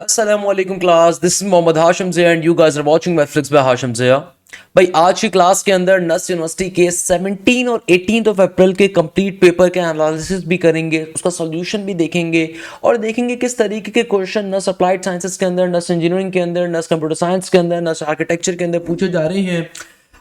Assalamualaikum class, this is Mohammad Hashim Zia and you guys are watching my Flix by Hashim Zia। भाई आज की class के अंदर नस यूनिवर्सिटी के 17 और 18 ऑफ अप्रैल के कंप्लीट पेपर के एनालिसिस भी करेंगे, उसका सॉल्यूशन भी देखेंगे और देखेंगे किस तरीके के क्वेश्चन नस अप्लाइड साइंसेस के अंदर, नस इंजीनियरिंग के अंदर, नस कंप्यूटर साइंस के अंदर, नस आर्किटेक्चर के अंदर पूछे जा रहे हैं।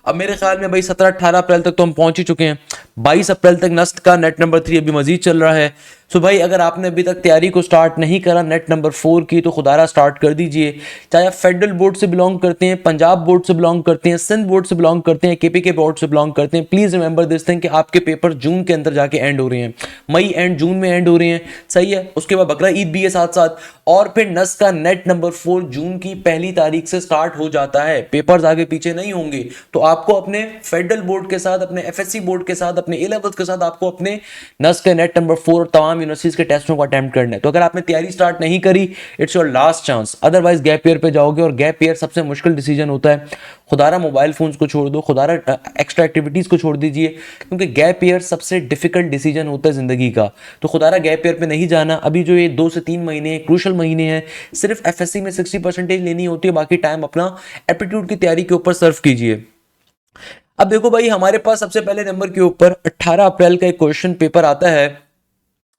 अब मेरे ख्याल में भाई 17-18 अप्रैल तक तो हम पहुंच ही चुके हैं। 22 अप्रैल तक नस्ट का नेट नंबर 3 अभी मजीद चल रहा है। सो भाई अगर आपने अभी तक तैयारी को स्टार्ट नहीं करा नेट नंबर 4 की तो खुदारा स्टार्ट कर दीजिए। चाहे आप फेडरल बोर्ड से बिलोंग करते हैं, पंजाब बोर्ड से बिलोंग करते हैं, सिंध बोर्ड से बिलोंग करते हैं, केपीके बोर्ड से बिलोंग करते हैं, प्लीज रिमेंबर दिस थिंग कि आपके पेपर जून के अंदर जाके एंड हो रहे हैं, मई एंड जून में एंड हो रहे हैं। सही है। उसके बाद बकरा ईद भी है साथ साथ और फिर नस का नेट नंबर 4 जून की पहली तारीख से स्टार्ट हो जाता है। पेपर्स आगे पीछे नहीं होंगे तो आपको अपने फेडरल बोर्ड के साथ, अपने एफएससी बोर्ड के साथ, अपने ए लेवल्स के साथ आपको अपने नस के नेट नंबर 4 और तमाम यूनिवर्सिटीज के टेस्टों को अटेम्प्ट करना है। तो अगर आपने तैयारी स्टार्ट नहीं करी it's your last chance, otherwise gap year पे जाओगे और गैप ईयर सबसे मुश्किल डिसीजन होता है। खुदारा मोबाइल फोन्स को छोड़ दो, खुदारा एक्स्ट्रा एक्टिविटीज को छोड़ दीजिए, क्योंकि गैप ईयर सबसे डिफिकल्ट डिसीजन होता है जिंदगी का। तो खुदारा गैप ईयर पे नहीं जाना। अभी जो ये 2 से 3 महीने क्रूशल महीने हैं, सिर्फ एफएससी में 60% लेनी होती है, बाकी टाइम अपना एप्टीट्यूड की तैयारी के ऊपर सर्व कीजिए। अब देखो भाई हमारे पास सबसे पहले नंबर के ऊपर 18 अप्रैल का एक क्वेश्चन पेपर आता है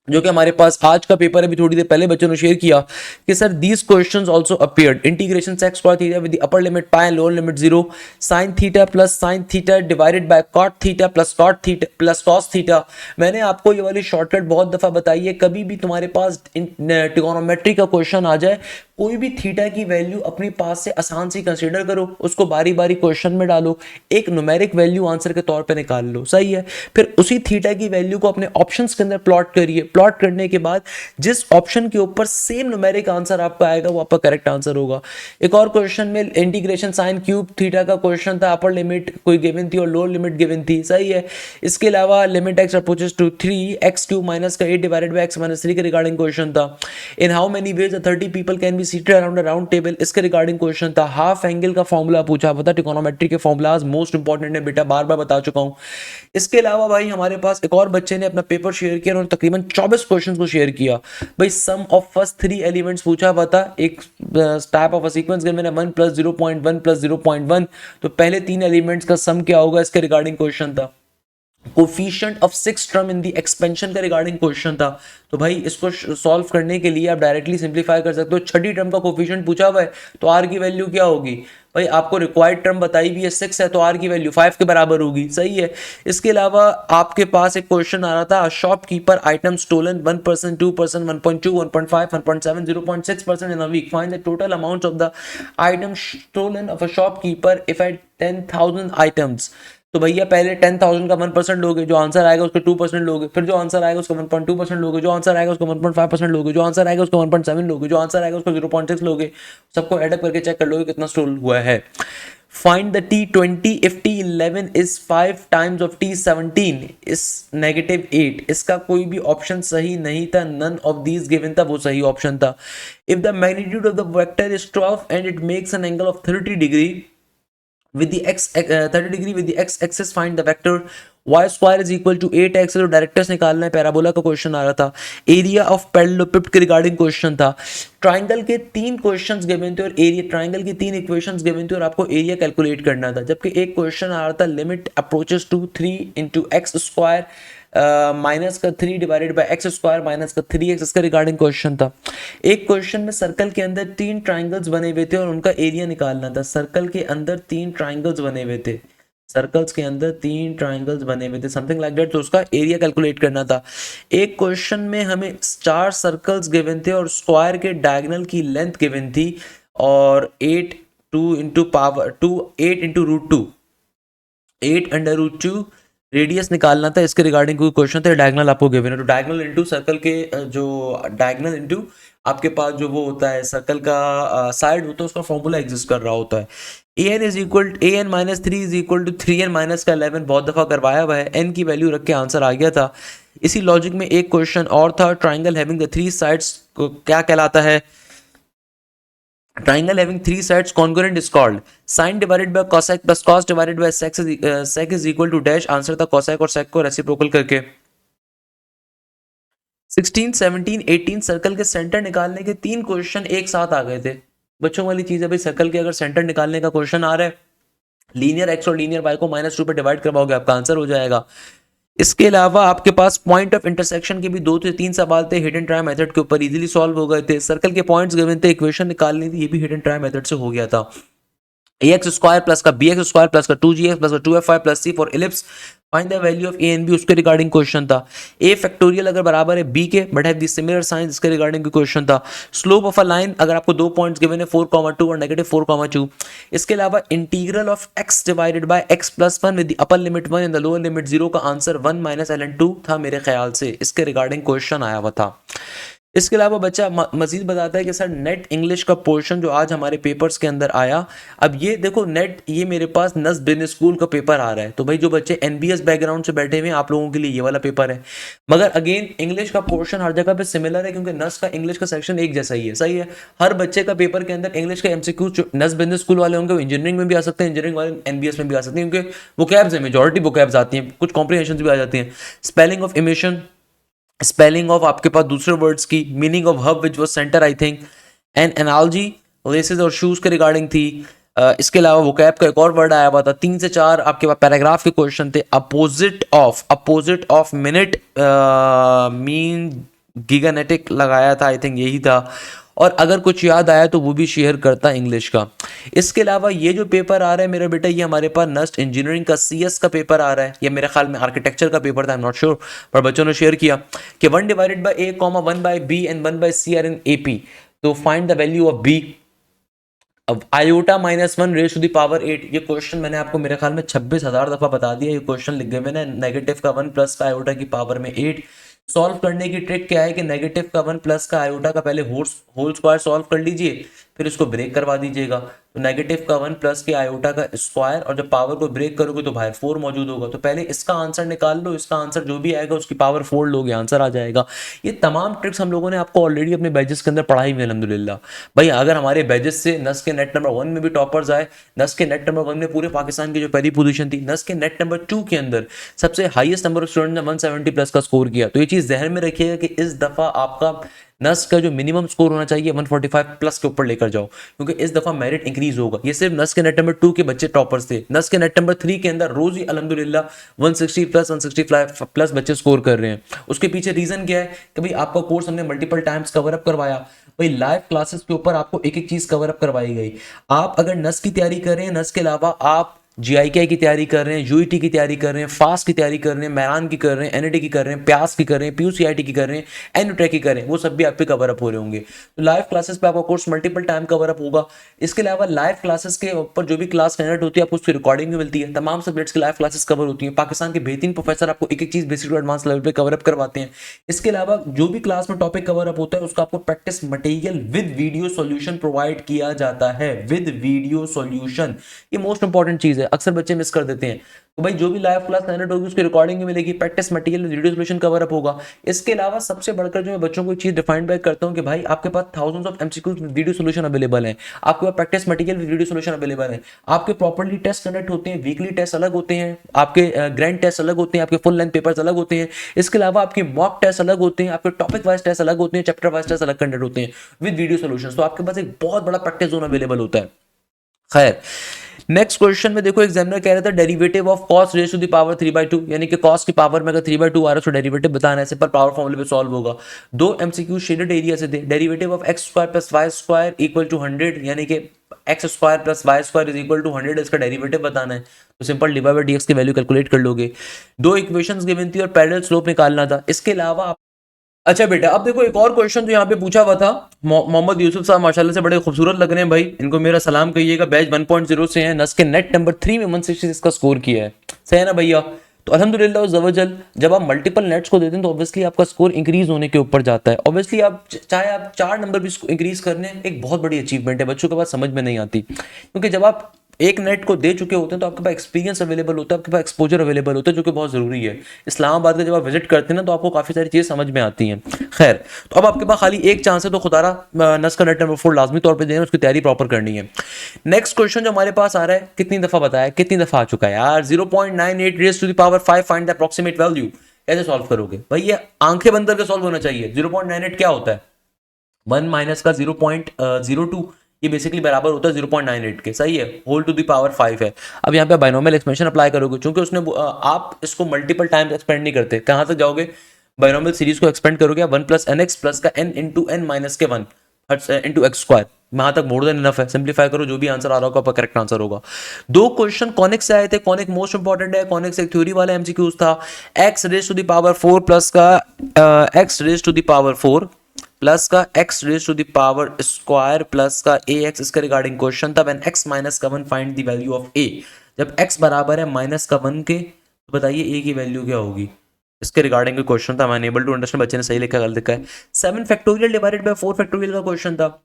जो कि हमारे पास आज का पेपर अभी थोड़ी देर पहले बच्चों ने शेयर किया कि sir these questions also appeared integration sec square theta with the upper limit pi and lower limit 0 sin theta plus sin theta divided by cot theta plus cot theta plus cos theta। मैंने आपको ये वाली shortcut बहुत दफा बताई है। कभी भी तुम्हारे पास ट्रिगोनोमेट्री का क्वेश्चन आ जाए, कोई भी थीटा की वैल्यू अपने पास से आसान सी कंसीडर करो, उसको बारी बारी क्वेश्चन में डालो, एक न्यूमेरिक वैल्यू आंसर के तौर पे निकाल लो। सही है। फिर उसी थीटा की वैल्यू को अपने ऑप्शंस के अंदर प्लॉट करिए। प्लॉट करने के बाद जिस ऑप्शन के ऊपर सेम न्यूमेरिक आंसर आपका आएगा वो आपका करेक्ट आंसर होगा। एक और क्वेश्चन में इंटीग्रेशन साइन क्यूब थीटा का क्वेश्चन था, अपर लिमिट कोई गिवन थी और लोअर लिमिट गिवन थी। सही है। इसके अलावा limit x approaches to 3 x cube minus का 8 डिवाइडेड बाय एक्स माइनस 3 के रिगार्डिंग क्वेश्चन था। In how many ways 30 people can be seated around a round table, इसके रिगार्डिंग क्वेश्चन था। हाफ एंगल का फॉर्मूला पूछा हुआ था। ट्रिगोनोमेट्री के फॉर्मूलाज मोस्ट इंपॉर्टेंट है बेटा, बार बार बता चुका हूं। इसके अलावा भाई हमारे पास एक और बच्चे ने अपना पेपर शेयर किया और तकरीबन 24 क्वेश्चंस को शेयर किया। भाई सम ऑफ फर्स्ट 3 एलिमेंट्स पूछा हुआ था। एक type of a sequence given है 1 + 0.1 + 0.1, तो पहले 3 एलिमेंट्स का सम क्या होगा इसके रिगार्डिंग क्वेश्चन था। Coefficient of 6 term in the expansion का रिगार्डिंग क्वेश्चन था। तो भाई इसको सॉल्व करने के लिए आप डायरेक्टली सिंप्लीफाई कर सकते हो। छठी टर्म का कोफिशिएंट पूछा हुआ है तो आर की वैल्यू क्या होगी। भाई आपको रिक्वायर्ड टर्म बताई भी है 6 है तो आर की वैल्यू 5 के बराबर होगी। सही है। इसके अलावा आपके पास एक क्वेश्चन आ रहा था, shopkeeper item stolen 1%, 2%, 1.2, 1.5, 1.7, 0.6% in a week, find the total amount of the item stolen of a shopkeeper if at 10,000 items. तो भैया पहले 10,000 का 1% लोगे, जो आंसर आएगा उसका 2% लोगे, फिर जो आंसर आएगा उसका 1.2% लोगे, जो आंसर आएगा उसका 1.5% लोगे, जो आंसर आएगा उसका 1.7 लोगे, जो आंसर आएगा उसका 0.6 लोगे। सबको एडअप करके चेक कर लोगे कितना स्टोल हुआ है। Find the T20 if T11 is 5 times of T17 is -8। इसका कोई भी ऑप्शन सही नहीं था, नन ऑफ दीज गिवन था, वो सही ऑप्शन था। If the magnitude of the vector is 12 and it makes an angle of 30 degree with the x 30 degree with the x axis, find the vector y square is equal to 8x। तो directors निकालना है, parabola का question आ रहा था। Area of पैरेललोपिड के regarding question था। Triangle के 3 क्वेश्चंस गिवन थे और एरिया ट्राइंगल की 3 इक्वेशंस गिवन थे और आपको एरिया कैलकुलेट करना था। जबकि एक क्वेश्चन आ रहा था limit approaches to 3 * x square minus का 3 divided by x square minus का 3x, इसका रिगार्डिंग क्वेश्चन था। एक क्वेश्चन में सर्कल के अंदर 3 ट्राइंगल्स बने हुए थे और उनका एरिया निकालना था। सर्कल के अंदर 3 ट्राइंगल्स बने हुए थे, सर्कल्स के अंदर 3 ट्राइंगल्स बने हुए थे, समथिंग लाइक दैट। तो उसका एरिया कैलकुलेट करना था। एक क्वेश्चन में हमें 4 सर्कल्स गिवन थे और स्क्वायर के डायगोनल की लेंथ गिवन थी और 8 2 into power 2 8 into root 2 8√2 radius निकालना था। इसके रिगार्डिंग कोई क्वेश्चन था। डायगोनल आपको गिवन है तो डायगोनल इनटू सर्कल के जो डायगोनल इनटू आपके पास जो वो होता है सर्कल का साइड होता है उसका फॉर्मूला एग्जिस्ट कर रहा होता है। an - 3 = 3n - 11 बहुत दफ़ा करवाया हुआ है। n की वैल्यू रख के आंसर आ गया था। इसी लॉजिक में एक क्वेश्चन और था, ट्राइंगल हैविंग द 3 साइड्स को क्या कहलाता है। Triangle having 3 sides congruent is called sin divided by cosec plus cos divided by sec is equal to dash। Answer था cosec और sec को रेसिप्रोकल करके। 16, 17, 18 सर्कल के सेंटर निकालने के 3 क्वेश्चन एक साथ आ गए थे। बच्चों वाली चीज है भाई, सर्कल के अगर सेंटर निकालने का क्वेश्चन आ रहा है, लीनियर एक्स और लीनियर वाई को -2 पे डिवाइड करवाओगे, आपका आंसर हो जाएगा। इसके अलावा आपके पास पॉइंट ऑफ इंटरसेक्शन के भी 2 से 3 सवाल थे, हिडन ट्राई मेथड के ऊपर इजीली सॉल्व हो गए थे। सर्कल के पॉइंट्स गिवन थे, इक्वेशन निकालनी थी, ये भी हिडन ट्राई मेथड से हो गया था। ax स्क्वायर प्लस का bx स्क्वायर प्लस का 2gx प्लस का 2fy plus c for ellipse, find the value of a and b, उसके रिगार्डिंग क्वेश्चन था। a फैक्टोरियल अगर बराबर है b के but have the similar science, इसके रिगार्डिंग क्वेश्चन था। स्लोप ऑफ अ लाइन अगर आपको 2 पॉइंट्स गिवन है 4,2 और -4,2। इसके अलावा integral of x divided by x plus 1 with the upper limit 1 and the lower limit 0 का आंसर 1 - ln 2 था मेरे ख्याल से, इसके रिगार्डिंग क्वेश्चन आया हुआ था। इसके अलावा बच्चा मजीद बताता है कि सर नेट इंग्लिश का पोर्शन जो आज हमारे पेपर्स के अंदर आया, अब ये देखो नेट, ये मेरे पास नस बिजनेस स्कूल का पेपर आ रहा है, तो भाई जो बच्चे एनबीएस बैकग्राउंड से बैठे हुए हैं आप लोगों के लिए ये वाला पेपर है। मगर अगेन इंग्लिश का पोर्शन हर जगह पे सिमिलर है, क्योंकि नस का इंग्लिश का सेक्शन एक जैसा ही है, सही है। हर बच्चे का पेपर के अंदर इंग्लिश का एमसीक्यू जो नस बिजनेस स्कूल वाले होंगे वो इंजीनियरिंग में भी आ सकते हैं, इंजीनियरिंग वाले एनबीएस में भी आ सकते हैं, क्योंकि वोकैब्स है, मेजॉरिटी वोकैब्स आती हैं, कुछ कॉम्प्रिहेंशन भी आ जाती हैं। Spelling of emission, spelling of आपके पास दूसरे वर्ड्स की, meaning of hub which was centre I think, and analogy laces और शूज के रिगार्डिंग थी। इसके अलावा वोकैब का एक और वर्ड आया हुआ था। 3 से 4 आपके पास पैराग्राफ के क्वेश्चन थे। अपोजिट ऑफ मिनट मीन गिगानेटिक लगाया था, आई थिंक यही था। और अगर कुछ याद आया तो वो भी शेयर करता इंग्लिश का। इसके अलावा ये जो पेपर आ रहा है मेरा बेटा, ये हमारे पास नस्ट इंजीनियरिंग का सीएस का पेपर आ रहा है, ये मेरे ख्याल में आर्किटेक्चर का पेपर था, आई एम नॉट श्योर, पर बच्चों ने शेयर किया कि 1 divided by a, 1 by b and 1 by c are in AP, तो find the value of b। अब iota -1 raise to the power 8, ये क्वेश्चन मैंने आपको मेरे ख्याल में 26,000 दफा बता दिया, ये क्वेश्चन लिख गए मैंने। नेगेटिव का 1 प्लस का आयोटा की पावर में 8। सॉल्व करने की ट्रिक क्या है कि नेगेटिव का 1 प्लस का आयोटा का पहले होल स्क्वायर सॉल्व कर लीजिए, फिर इसको ब्रेक करवा दीजिएगा। तो नेगेटिव का 1 प्लस के आयोटा का स्क्वायर, और जब पावर को ब्रेक करोगे तो बाहर 4 मौजूद होगा, तो पहले इसका आंसर निकाल लो, इसका आंसर जो भी आएगा उसकी पावर 4 लोगे, आंसर आ जाएगा। ये तमाम ट्रिक्स हम लोगों ने आपको ऑलरेडी अपने बैचेस के अंदर पढ़ाई हुई है अल्हम्दुलिल्लाह। भाई अगर हमारे बैचेस से नस के नेट नंबर 1 में भी टॉपर्स आए, नस के नेट नंबर 1 में पूरे पाकिस्तान की जो पहली पोजीशन थी, नस के नेट नंबर 2 के अंदर सबसे हाईएस्ट नंबर ऑफ स्टूडेंट ने 170 प्लस का स्कोर किया, तो ये चीज़ जहन में रखिएगा कि इस दफ़ा आपका नस का जो मिनिमम स्कोर होना चाहिए 145 प्लस के ऊपर लेकर जाओ, क्योंकि इस दफ़ा मेरिट इंक्रीज होगा। ये सिर्फ नस के नेट नंबर 2 के बच्चे टॉपर्स थे, नस के नेट नंबर 3 के अंदर रोज ही अल्हम्दुलिल्लाह 160 प्लस 165 प्लस बच्चे स्कोर कर रहे हैं। उसके पीछे रीज़न क्या है कि भाई आपका कोर्स हमने मल्टीपल टाइम्स कवर अप करवाया, भाई लाइव क्लासेस के ऊपर आपको एक एक चीज़ कवर अप करवाई गई। आप अगर नस की तैयारी कर रहे हैं, नस के अलावा आप GIK की तैयारी कर रहे हैं, UET की तैयारी कर रहे हैं, फास्ट की तैयारी कर रहे हैं, मैरान की कर रहे हैं, NAT की कर रहे हैं, प्यास की कर रहे हैं, PUCIT की कर रहे हैं, एनुट्रेक की कर रहे हैं, वो सब भी आप पे कवर अप हो रहे होंगे। तो लाइव क्लासेस पे आपका course multiple time cover up होगा। इसके अलावा लाइव क्लासेस के ऊपर जो भी क्लास कंडक्ट होती है आपको उसकी रिकॉर्डिंग भी मिलती है, तमाम सब्जेक्ट्स की लाइव क्लासेस कवर होती हैं, पाकिस्तान के बेहतरीन प्रोफेसर आपको एक एक चीज़ बेसिक टू एडवांस लेवल पे कवर अप करवाते हैं। इसके अलावा जो भी क्लास में टॉपिक कवर अप होता है उसका आपको practice material with video solution provide किया जाता है, विद वीडियो सॉल्यूशन। ये मोस्ट इंपॉर्टेंट चीज़ है, अक्सर बच्चे मिस कर देते हैं। तो भाई जो भी लाइव क्लास जनरेट होगी उसकी रिकॉर्डिंग मिलेगी, practice material video solution cover up होगा। इसके अलावा सबसे बढ़कर जो मैं बच्चों को एक चीज डिफाइन बैक करता हूं कि भाई आपके पास thousands of MCQs video solution available है, आपके पास practice material video solution available है, आपके प्रॉपर्ली टेस्ट कंडक्ट होते हैं, वीकली टेस्ट अलग होते हैं, आपके ग्रैंड टेस्ट अलग होते हैं, आपके फुल लेंथ पेपर्स अलग होते हैं। इसके अलावा आपके मॉक टेस्ट अलग होते हैं, आपके टॉपिक वाइज टेस्ट अलग होते हैं, चैप्टर वाइज टेस्ट अलग कंडक्ट होते हैं विद वीडियो सॉल्यूशन। तो आपके पास एक बहुत बड़ा प्रैक्टिस जोन अवेलेबल होता है। खैर नेक्स्ट क्वेश्चन में देखो, एग्जामिनर कह रहा था derivative of cos raise to the power 3/2, यानी कि cos की पावर में अगर 3/2 आ रहा है तो डेरिवेटिव बताना है, सिंपल पावर फॉर्मूले पे सॉल्व होगा। दो एमसीक्यू शेडेड एरिया से थे। Derivative of x square plus y square equal to 100, यानी कि x square plus y square is equal to 100, इसका डेरिवेटिव बताना है, तो सिंपल डी बाई dx की वैल्यू कैलकुलेट कर लोगे। दो इक्वेशंस गिवन थी और पैरेलल स्लोप निकालना था। इसके अलावा अच्छा बेटा अब देखो एक और क्वेश्चन जो यहाँ पे पूछा हुआ था, मोहम्मद यूसुफ साहब माशाल्लाह से बड़े खूबसूरत लग रहे हैं भाई, इनको मेरा सलाम कहिएगा, बैच 1.0 से हैं, नस के नेट नंबर 3 में 166 का स्कोर किया है, सही है ना भैया। तो अल्हम्दुलिल्लाह ज़वजल जब आप मल्टीपल नेट्स को देते हैं तो ऑब्वियसली आपका स्कोर इंक्रीज होने के ऊपर जाता है। ऑब्वियसली आप चाहे आप 4 नंबर भी इंक्रीज करने, एक बहुत बड़ी अचीवमेंट है, बच्चों के पास समझ में नहीं आती, क्योंकि जब आप एक नेट को दे चुके होते हैं तो आपके पास एक्सपीरियंस अवेलेबल होता है, आपके पास एक्सपोजर अवेलेबल होता है, जो कि बहुत ज़रूरी है। इस्लामाबाद का जब आप विजिट करते हैं ना तो आपको काफ़ी सारी चीज़ें समझ में आती हैं। खैर तो अब आपके पास खाली एक चांस है, तो खुदारा नस का नेट नंबर 4 लाजमी तौर पे देना, उसकी तैयारी प्रॉपर करनी है। नेक्स्ट क्वेश्चन जो हमारे पास आ रहा है, कितनी दफ़ा बताया, कितनी दफ़ा आ चुका है यार, 0.98 raise to the power 5 find the approximate value. कैसे सॉल्व करोगे भाई? ये आंखें बंद करके सॉल्व होना चाहिए। 0.98 क्या होता है? 1 माइनस का 0.02, ये बेसिकली बराबर होता है 0.98 के, सही है, होल टू द पावर 5 है। अब यहाँ पे बाइनोमियल एक्सपेंशन अप्लाई करोगे, क्योंकि उसने आप इसको मल्टीपल टाइम्स एक्सपेंड नहीं करते, कहाँ तक जाओगे? बाइनोमियल सीरीज को एक्सपेंड करोगे 1 प्लस एन एक्स प्लस का n इंटू एन माइनस के 1 इंटू एक्स स्क्वायर, वहां तक मोर देन इनफ है। सिंप्लीफाई करो, जो भी आंसर आ रहा होगा आपका करेक्ट आंसर होगा। दो क्वेश्चन कॉनिक से आए थे, कॉनिक मोस्ट इंपॉर्टेंट है, कॉनिक से एक थ्योरी वाला एमसीक्यूज था। X raise to the power 4 plus का x raise to the power 4 plus का x raise to the power square plus का ए एक्स, इसका रिगार्डिंग क्वेश्चन था। व्हेन एक्स माइनस का 1 find the value of a, जब x बराबर है minus का 1 के, तो बताइए ए की वैल्यू क्या होगी? इसके रिगार्डिंग क्वेश्चन था। मैं अनेबल टू अंडरस्टैंड, बच्चे ने सही लिखा गलत लिखा है। 7 फैक्टोरियल डिवाइडेड बाय 4 फैक्टोरियल का क्वेश्चन था।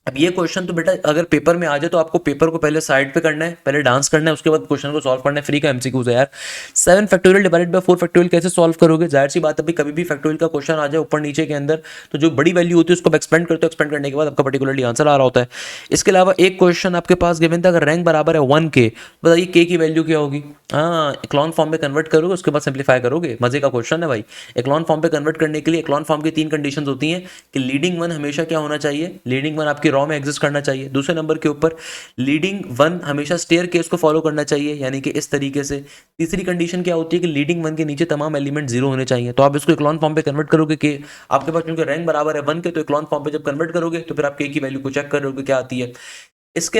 अब ये क्वेश्चन तो बेटा अगर पेपर में आ जाए तो आपको पेपर को पहले साइड पे करना है, पहले डांस करना है, उसके बाद क्वेश्चन को सॉल्व करना है। फ्री का एमसीक्यूज है यार। 7 फैक्टोरियल डिवाइडेड बाय 4 फैक्टोरियल कैसे सॉल्व करोगे? जाहिर सी बात है, कभी भी फैक्टोरियल का क्वेश्चन आ जाए ऊपर नीचे के अंदर, तो जो बड़ी वैल्यू होती है उसको एक्सपेंड करते हो, एक्सपेंड करने के बाद आपका पर्टिकुलरली आंसर आ रहा होता है। इसके अलावा एक क्वेश्चन आपके पास गिवन था, अगर रैंक बराबर है 1 के, बताइए के की वैल्यू क्या होगी? हाँ, एक्लॉन फॉर्म में कन्वर्ट करोगे, उसके बाद सिंप्लीफाई करोगे। मजे का क्वेश्चन है भाई। एक्लॉन फॉर्म पे कन्वर्ट करने के लिए एक्लॉन फॉर्म की 3 कंडीशंस होती हैं कि लीडिंग 1 हमेशा क्या होना चाहिए? लीडिंग 1 आपकी रॉ में एग्जिस्ट करना चाहिए। दूसरे नंबर के ऊपर लीडिंग 1 हमेशा स्टेयर केस को फॉलो करना चाहिए, यानी कि इस तरीके से। तीसरी कंडीशन क्या होती है कि लीडिंग 1 के नीचे तमाम एलिमेंट 0 होने चाहिए। तो आप इसको एक्लॉन फॉर्म पे कन्वर्ट करोगे कि आपके पास क्योंकि रैंक बराबर है 1 के, तो एक्लॉन फॉर्म पे जब कन्वर्ट करोगे तो फिर आप के की वैल्यू को चेक करोगे क्या आती है। इसके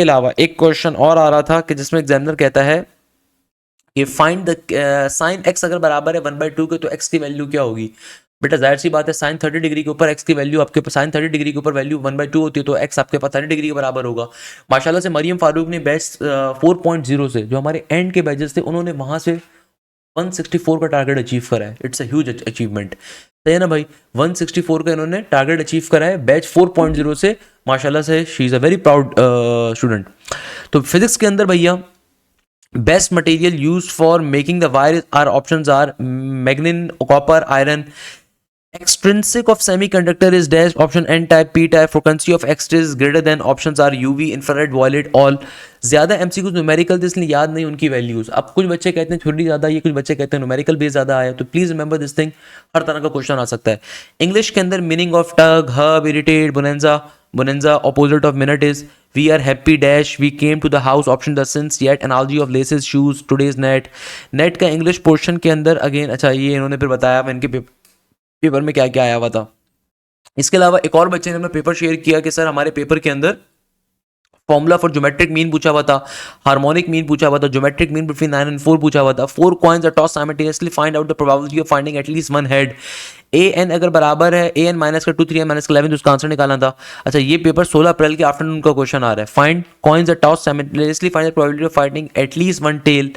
अलावा एक क्वेश्चन और आ रहा था कि जिसमें एग्जामिनर कहता है कि फाइंड द साइन एक्स अगर बराबर है 1/2 के, तो एक्स की वैल्यू क्या होगी? बेटा जाहिर सी बात है, साइन 30 डिग्री के ऊपर एक्स की वैल्यू आपके पास, साइन 30 डिग्री के ऊपर वैल्यू 1/2 होती है, तो एक्स आपके पास 30 डिग्री के बराबर होगा। माशाल्लाह से मरियम फारूक ने बैच 4.0 से, जो हमारे एंड के बैचेस थे, उन्होंने वहां से 164 का टारगेट अचीव करा है। इट्स अ ह्यूज अचीवमेंट, सही है ना भाई? 164 का इन्होंने टारगेट अचीव करा है बैच 4.0 से। माशाल्लाह से she is a very proud student. तो फिजिक्स के अंदर भैया best material used for making the wire are options are manganese, copper, iron. Extrinsic of semiconductor is dash, option n type, p type. Frequency of x-rays greater than, options are UV, infrared, violet, all. ज्यादा MCQs numerical थे इसलिए याद नहीं उनकी values. अब कुछ बच्चे कहते हैं थ्योरी ज्यादा है, कुछ बच्चे कहते हैं न्यूमेरिकल बेस ज्यादा आया, तो प्लीज रिमेंबर दिस थिंग, हर तरह का क्वेश्चन आ सकता है। इंग्लिश के अंदर meaning of tug, hub, irritate, bonanza opposite of minute is we are happy dash, we came to the house, option the since, yet, analogy of laces, shoes, today's net का English portion के अंदर again, अच्छा ये इन्होंने फिर बताया इनके paper में क्या क्या आया हुआ था। इसके अलावा एक और बच्चे ने अपना पेपर शेयर किया कि सर हमारे पेपर के अंदर फॉर्मूला फॉर ज्योमेट्रिक मीन पूछा हुआ था, हार्मोनिक मीन पूछा हुआ था, ज्योमेट्रिक मीन बिटवीन 9 and 4 पूछा हुआ था। 4 coins are toss simultaneously, find out the probability of finding at least one head. A n अगर बराबर है ए एन माइनस का 2 3 माइनस का 11, तो उसका आंसर निकालना था। अच्छा ये पेपर 16 अप्रैल के आफ्टरनून का क्वेश्चन आ रहा है। Find coins are toss simultaneously, find the probability of finding at least one tail.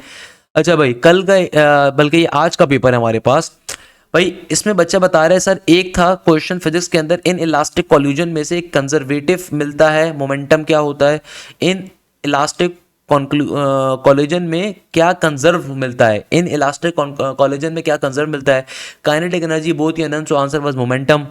अच्छा भाई कल का बल्कि ये आज का पेपर है हमारे पास भाई, इसमें बच्चा बता रहा है सर एक था क्वेश्चन फिजिक्स के अंदर, इन इलास्टिक कॉल्यूजन में से एक कंजर्वेटिव मिलता है, मोमेंटम क्या होता है? इन इलास्टिक कॉलिजन में क्या कंजर्व मिलता है? इन इलास्टिक कॉलिजन में क्या कंजर्व मिलता है? काइनेटिक एनर्जी बोथ या none, so answer was momentum.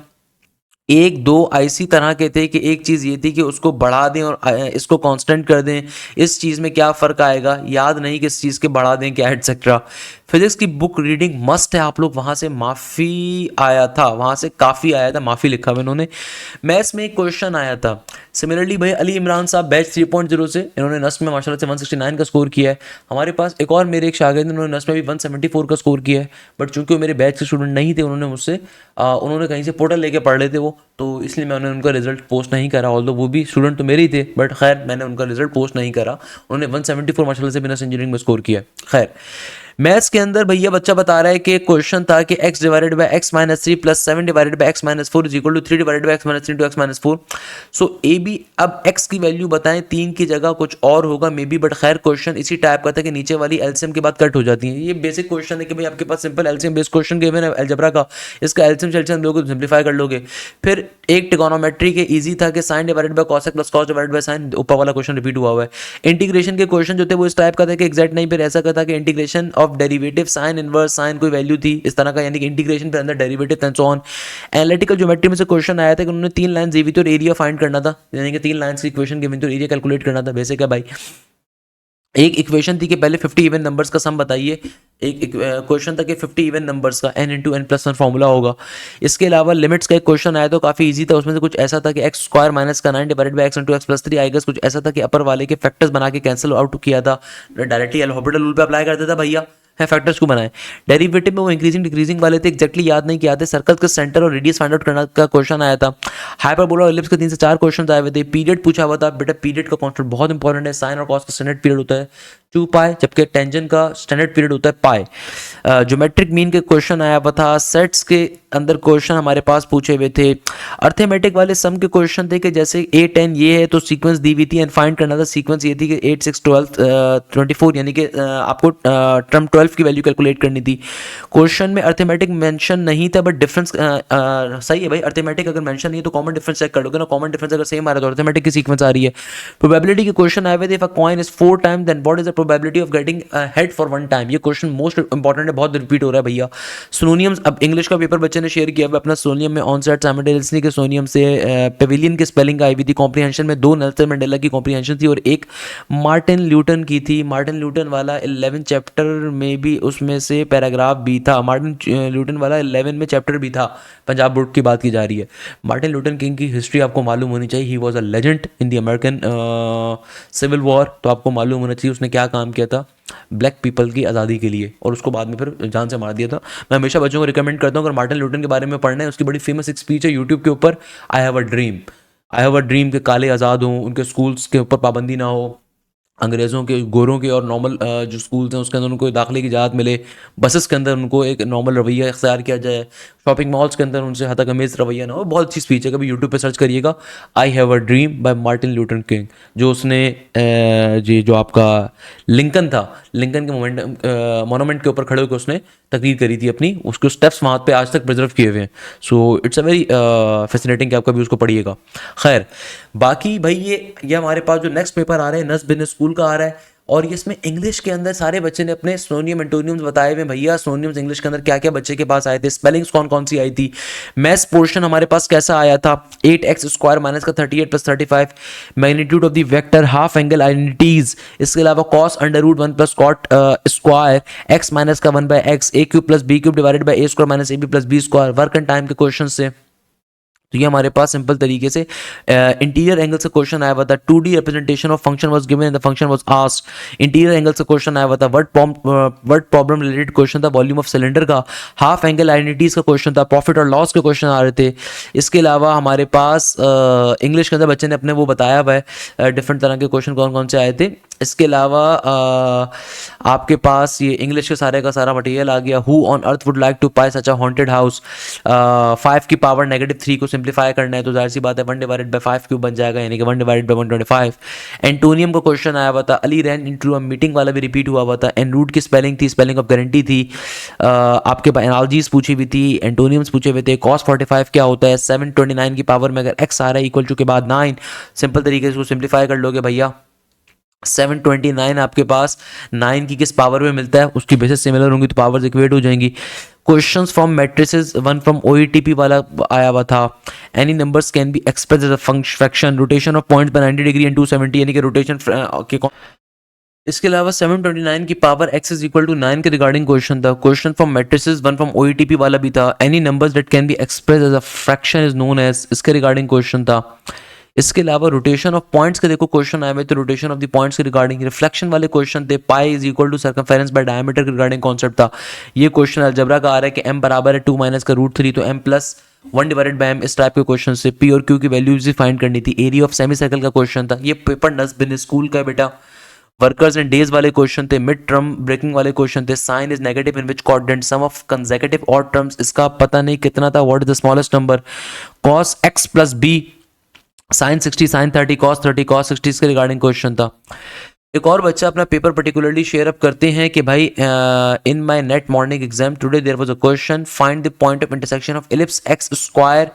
एक दो ऐसी तरह के थे कि एक चीज़ ये थी कि उसको बढ़ा दें और इसको कांस्टेंट कर दें, इस चीज़ में क्या फ़र्क आएगा? याद नहीं किस चीज़ के बढ़ा दें क्या एटसेट्रा। फिजिक्स की बुक रीडिंग मस्ट है आप लोग, वहाँ से माफ़ी आया था, वहाँ से काफ़ी आया था, माफ़ी लिखा हुआ इन्होंने। मैथ्स में एक क्वेश्चन आया था सिमिलरली भाई, अली इमरान साहब बैच 3.0 से, इन्होंने नस्ट में माशाल्लाह से 169 का स्कोर किया है। हमारे पास एक और मेरे एक शागिर्द ने, उन्होंने नस्ट में भी 174 का स्कोर किया है, बट चूंकि वो मेरे बैच के स्टूडेंट नहीं थे, उन्होंने मुझसे उन्होंने कहीं से पोर्टल लेके पढ़ लेते वो, तो इसलिए मैंने उनका रिजल्ट पोस्ट नहीं करा। ऑल्दो वो भी स्टूडेंट तो मेरे ही थे, बट खैर मैंने उनका रिजल्ट पोस्ट नहीं करा। उन्होंने 174 माशाल्लाह से बिजनेस इंजीनियरिंग में स्कोर किया। खैर मैथ्स के अंदर भैया बच्चा बता रहा है कि क्वेश्चन था कि x divided by x minus 3 प्लस 7 divided by x minus 4 is equal to 3 divided by x minus 3 two x minus 4। So a b, अब x की वैल्यू बताएं, 3 की जगह कुछ और होगा मे बी, बट खैर क्वेश्चन इसी टाइप का था कि नीचे वाली एलसीएम के बाद कट हो जाती है। ये बेसिक क्वेश्चन है कि भाई आपके पास simple LCM based question given है अलजेब्रा का, इसका एलसीएम शेल्सियम लोगे तो सिंप्लीफाई कर लोगे। फिर एक ट्रिगोनोमेट्री के इजी था कि sine divided by cosec plus cos divided by sine, ऊपर वाला क्वेश्चन रिपीट हुआ हुआ है। इंटीग्रेशन के क्वेश्चन जो थे वो इस टाइप का था कि एग्जैक्ट नहीं, फिर ऐसा का था कि integration of derivative sine inverse sine कोई वैल्यू थी इस तरह का, यानी कि इंटीग्रेशन पे अंदर derivative and so on. Analytical geometry में से क्वेश्चन आया था कि उन्होंने 3 लाइन दी हुई थी और एरिया फाइंड करना था, यानी कि 3 लाइंस की इक्वेशन गिवन थी और एरिया कैलकुलेट करना था। बेसिक है भाई, एक इक्वेशन थी कि पहले 50 इवन नंबर्स का सम बताइए, एक क्वेश्चन था कि 50 इवन नंबर्स का n into n plus one formula होगा। इसके अलावा लिमिट्स का एक क्वेश्चन आया तो काफ़ी इजी था, उसमें से कुछ ऐसा था कि एक्स स्क्वायर माइनस का 9 divided by x into x plus 3 आएगा। कुछ ऐसा था कि अपर वाले के फैक्टर्स बना के कैंसिल आउट किया था, डायरेक्टली एल्फाबेटल रूल पे अप्लाई करता था भैया है, फैक्टर्स को बनाए। डेरिवेटिव में वो इंक्रीजिंग डिक्रीजिंग वाले थे, एक्जैक्टली याद नहीं किया थे। सर्कल का सेंटर और रेडियस फाइंड आउट करना का क्वेश्चन आया था। हाइपरबोला और एलिप्स के 3 से 4 क्वेश्चन आए हुए थे। पीरियड पूछा हुआ था, बेटा पीरियड का कॉन्सेप्ट बहुत इंपॉर्टेंट है। साइन और कॉस का स्टैंडर्ड पीरियड होता है 2 पाई, जबकि टेंजेंट का स्टैंडर्ड पीरियड होता है पाई। ज्योमेट्रिक मीन के क्वेश्चन आया हुआ था। सेट्स के अंदर क्वेश्चन हमारे पास पूछे हुए थे। अर्थमेटिक वाले सम के क्वेश्चन थे कि जैसे 8 10 ये है तो सीक्वेंस दी हुई थी एंड फाइंड करना था। सीक्वेंस ये थी कि 8 6 12 24, यानी कि आपको टर्म 12 की वैल्यू कैलकुलेट करनी थी। क्वेश्चन में अर्थमेटिक मेंशन नहीं था, बट डिफरेंस सही है भाई। अर्थमेटिक अगर मेंशन नहीं है तो कॉमन डिफरेंस चेक कर लोगे ना, कॉमन डिफरेंस अगर सेम आ रहा है तो अर्थमेटिक की सीक्वेंस आ रही है। प्रोबेबिलिटी के क्वेश्चन आए हुए थे। If a coin is 4 time then what is the probability of getting head for 1 time. ये क्वेश्चन मोस्ट इंपॉर्टेंट है, बहुत रिपीट हो रहा है भैया। सोनियम्स, अब इंग्लिश का पेपर बच्चे ने शेयर किया हुआ अपना सोनियम में ऑन सेट साइमल्टेनियसली के सोनियम से पेविलियन के स्पेलिंग आई हुई थी। कॉम्प्रीहेंशन में 2 नेल्सन मंडेला की कॉम्प्रीहेंशन थी और एक मार्टिन ल्यूटन की थी। मार्टिन ल्यूटन वाला 11 चैप्टर में भी उसमें से पैराग्राफ भी था। मार्टिन ल्यूटन वाला 11 में चैप्टर भी था। पंजाब बोर्ड की बात की जा रही है। मार्टिन लूथर किंग की हिस्ट्री आपको मालूम होनी चाहिए। He was a legend in the American civil war, तो आपको मालूम होना चाहिए उसने क्या काम किया था ब्लैक पीपल की आज़ादी के लिए, और उसको बाद में फिर जान से मार दिया था। मैं हमेशा बच्चों को रिकमेंड करता हूँ अगर मार्टिन लूथर के बारे में पढ़ना है, उसकी बड़ी फेमस एक स्पीच है यूट्यूब के ऊपर, आई हैव अ ड्रीम के काले आज़ाद हों, उनके स्कूल्स के ऊपर पाबंदी ना हो, अंग्रेज़ों के, गोरों के और नॉर्मल जो स्कूल्स हैं उसके अंदर उनको दाखिले की इजाज़त मिले, बसेस के अंदर उनको एक नॉर्मल रवैया इख्तियार किया जाए, शॉपिंग मॉल्स के अंदर उनसे हतकमेज़ रवैया ना हो। बहुत अच्छी स्पीच है, कभी यूट्यूब पे सर्च करिएगा, I have a dream by Martin Luther King, जो उसने जी जो आपका लिंकन था, लिंकन के मोनूमेंट के ऊपर खड़े होकर उसने तकरीर करी थी अपनी, उसके स्टेप्स वहाँ पे आज तक प्रिजर्व किए हुए हैं। So it's a very fascinating कि आप कभी उसको पढ़िएगा। खैर बाकी भाई ये हमारे पास जो नेक्स्ट पेपर आ रहे हैं नस बिजनेस स्कूल का आ रहा है, और ये इसमें इंग्लिश के अंदर सारे बच्चे ने अपने सोनियम एंटोनियम्स बताए हुए भैया। सोनियम्स इंग्लिश के अंदर क्या क्या बच्चे के पास आए थे, स्पेलिंग्स कौन कौन सी आई थी, मैथ्स पोर्शन हमारे पास कैसा आया था, 8x स्क्वायर माइनस का 38 plus 35, magnitude of the vector, half angle identities, इसके अलावा cos under root 1 plus cot square x minus का 1 by x, a cube plus b cube divided by a square minus a b plus b square, work and time के question से। तो ये हमारे पास simple तरीके से इंटीरियर एंगल से question आया हुआ था। 2D representation of function was given and the function was asked. Interior angle से क्वेश्चन आया हुआ था। वर्ड प्रॉब्लम रिलेटेड क्वेश्चन था वॉल्यूम ऑफ सिलेंडर का। हाफ एंगल आइडेंटिटीज का क्वेश्चन था। प्रॉफिट और लॉस के क्वेश्चन आ रहे थे। इसके अलावा हमारे पास इंग्लिश के अंदर बच्चे ने अपने वो बताया हुआ है डिफरेंट तरह के क्वेश्चन कौन कौन से आए थे। इसके अलावा आपके पास ये इंग्लिश के सारे का सारा मटेरियल आ गया। Who on earth would like to buy such a haunted house. 5 की पावर -3 को सिंप्लीफाई करना है तो जाहिर सी बात है 1 डिवाइडेड बाई 5 क्यूब बन जाएगा, यानी कि 1 डिवाइडेड बाई 125। एंटोनियम का क्वेश्चन आया हुआ था। अली रैन इंटू अ मीटिंग वाला भी रिपीट हुआ हुआ था। एन रूट की स्पेलिंग थी, स्पेलिंग ऑफ गारंटी थी। आपके पास एनालॉजीज पूछी हुई थी, एंटोनियम्स पूछे हुए थे। कॉस 45 क्या होता है, 729 की पावर में अगर एक्स आ रहा है इक्वल टू के बाद 9, सिंपल तरीके से उसको सिंप्लीफाई कर लोगे भैया 729 आपके पास 9 की किस पावर में मिलता है, उसकी बेसिस सिमिलर होंगी तो पावर्स इक्वेट हो जाएंगी। Questions from matrices 1 from OETP वाला आया हुआ था। Any numbers can be express as a fraction, rotation of points by 90 degree and 270, यानी कि रोटेशन के। इसके अलावा 729 की power x is equal to 9 के रिगार्डिंग क्वेश्चन था। Question from matrices 1 from OETP वाला भी था। Any numbers that can be express as a fraction is known as, इसके रिगार्डिंग क्वेश्चन था। इसके अलावा रोटेशन ऑफ पॉइंट्स के देखो क्वेश्चन आए हुए थे, रोटेशन ऑफ द पॉइंट्स के रिगार्डिंग। रिफ्लेक्शन वाले क्वेश्चन थे। Pi is equal to circumference by diameter के रिगार्डिंग कॉन्सेप्ट था। ये क्वेश्चन अलजबरा का आ रहा है कि m बराबर है 2 माइनस का √3, तो m plus 1 divided by m, इस टाइप के क्वेश्चन से। p और q की वैल्यूज भी फाइंड करनी थी। एरिया ऑफ सेमी सर्कल का क्वेश्चन था। ये पेपर नस्बिन स्कूल का है बेटा। वर्कर्स एंड डेज वाले क्वेश्चन थे। मिड टर्म ब्रेकिंग वाले क्वेश्चन थे। Sine is negative in which quadrant, sum of consecutive odd terms, इसका पता नहीं कितना था, what is the smallest number. Cos x plus b, sine 60 sine 30 cos 30 cos 60 के रिगार्डिंग क्वेश्चन था। एक और बच्चा अपना पेपर पर्टिकुलरली शेयर अप करते हैं कि भाई in my NET morning exam today there was a question, find the point of intersection of ellipse x square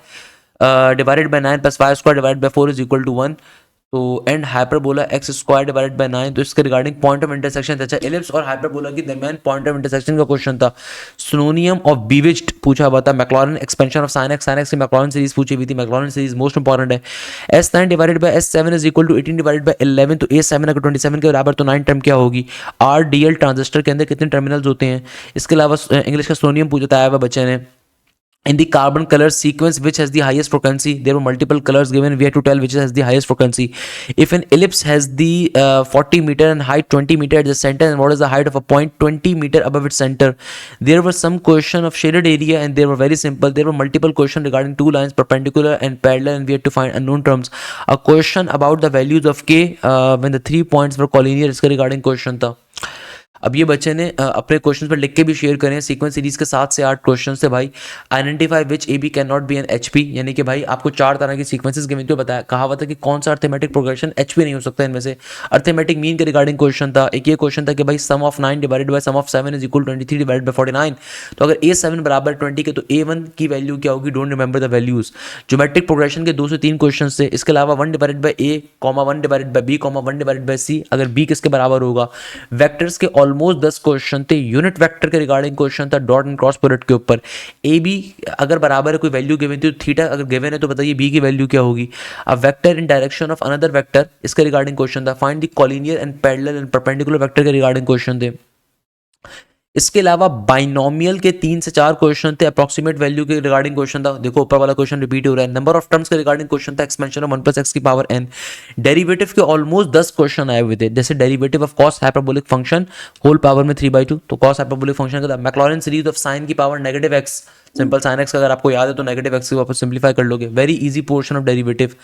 divided by 9 plus y square divided by 4 is equal to 1। तो and hyperbola x square divided by 9, तो इसके regarding point of intersection, अच्छा ellipse और hyperbola के दरमियान point of intersection का question था। Synonym of bewitched पूछा हुआ था। Maclaurin expansion of sine x की मैक्लॉरिन सीरीज पूछी हुई थी। मैक्लॉरिन सीरीज मोस्ट इंपॉर्टेंट है। S9 divided by S7 is equal to 18 divided by 11, तो A7 अगर 27 के बराबर तो 9 टर्म क्या होगी। RDL ट्रांजिस्टर के अंदर कितने टर्मिनल्स होते हैं। इसके अलावा इंग्लिश का सोनियम पूछा था बच्चे ने। In the carbon color sequence, which has the highest frequency? There were multiple colors given. We have to tell which has the highest frequency. If an ellipse has the 40 meter and height 20 meter at the center, and what is the height of a point 20 meter above its center? There were some question of shaded area, and they were very simple. There were multiple questions regarding two lines perpendicular and parallel, and we had to find unknown terms. A question about the values of k when the 3 points were collinear. इसका regarding question था। अब ये बच्चे ने अपने question पर लिख के भी शेयर करें। सीक्वेंस सीरीज के 7 से 8 क्वेश्चन से भाई। Identify which a b can not be in H P, यानी कि भाई आपको 4 तरह की सीक्वेंसेस गिवन थे, बताया कहा हुआ था कि कौन सा अर्थमेटिक प्रोग्रेशन एच पी नहीं हो सकता इनमें से। अर्थमेटिक मीन के रिगार्डिंग क्वेश्चन था। एक ये क्वेश्चन था कि भाई sum of 9 divided by sum of 7 is equal 23 divided by 49, तो अगर A7 बराबर 20 के तो A1 की वैल्यू क्या होगी। Don't remember the values. Geometric progression के 2 से 3 क्वेश्चन थे। इसके अलावा 1 divided by A, 1 divided bye B, 1 divided bye C, अगर B किसके बराबर होगा। वेक्टर्स के ऑलमोस्ट 10 क्वेश्चन थे। यूनिट वेक्टर के रिगार्डिंग क्वेश्चन था डॉट एंड क्रॉस प्रोडक्ट के ऊपर। ए बी अगर बराबर है कोई वैल्यू गिवन थी, तो थीटा अगर गिवन है तो बताइए बी की वैल्यू क्या होगी। अब vector in direction of another vector, इसके रिगार्डिंग क्वेश्चन था। Find the collinear and parallel and perpendicular vector के रिगार्डिंग क्वेश्चन थे। इसके अलावा बाइनोमियल के 3 से 4 क्वेश्चन थे। अप्रॉक्सीमेट वैल्यू के रिगार्डिंग क्वेश्चन था। देखो ऊपर वाला क्वेश्चन रिपीट हो रहा है। नंबर ऑफ टर्म्स के रिगार्डिंग क्वेश्चन था। एक्सपेंशन ऑफ 1 प्लस एक्स की पावर n। डेरिवेटिव के ऑलमोस्ट 10 क्वेश्चन आए हुए थे, जैसे derivative of cos hyperbolic function whole power में 3/2, तो कॉस हाइपरबोलिक फंक्शन का मैक्लॉरिन सीरीज ऑफ साइन की power negative x, simple sine x का अगर आपको याद है तो नेगेटिव एक्स को वापस सिंप्लीफाई कर लोगे। Very easy portion of derivative.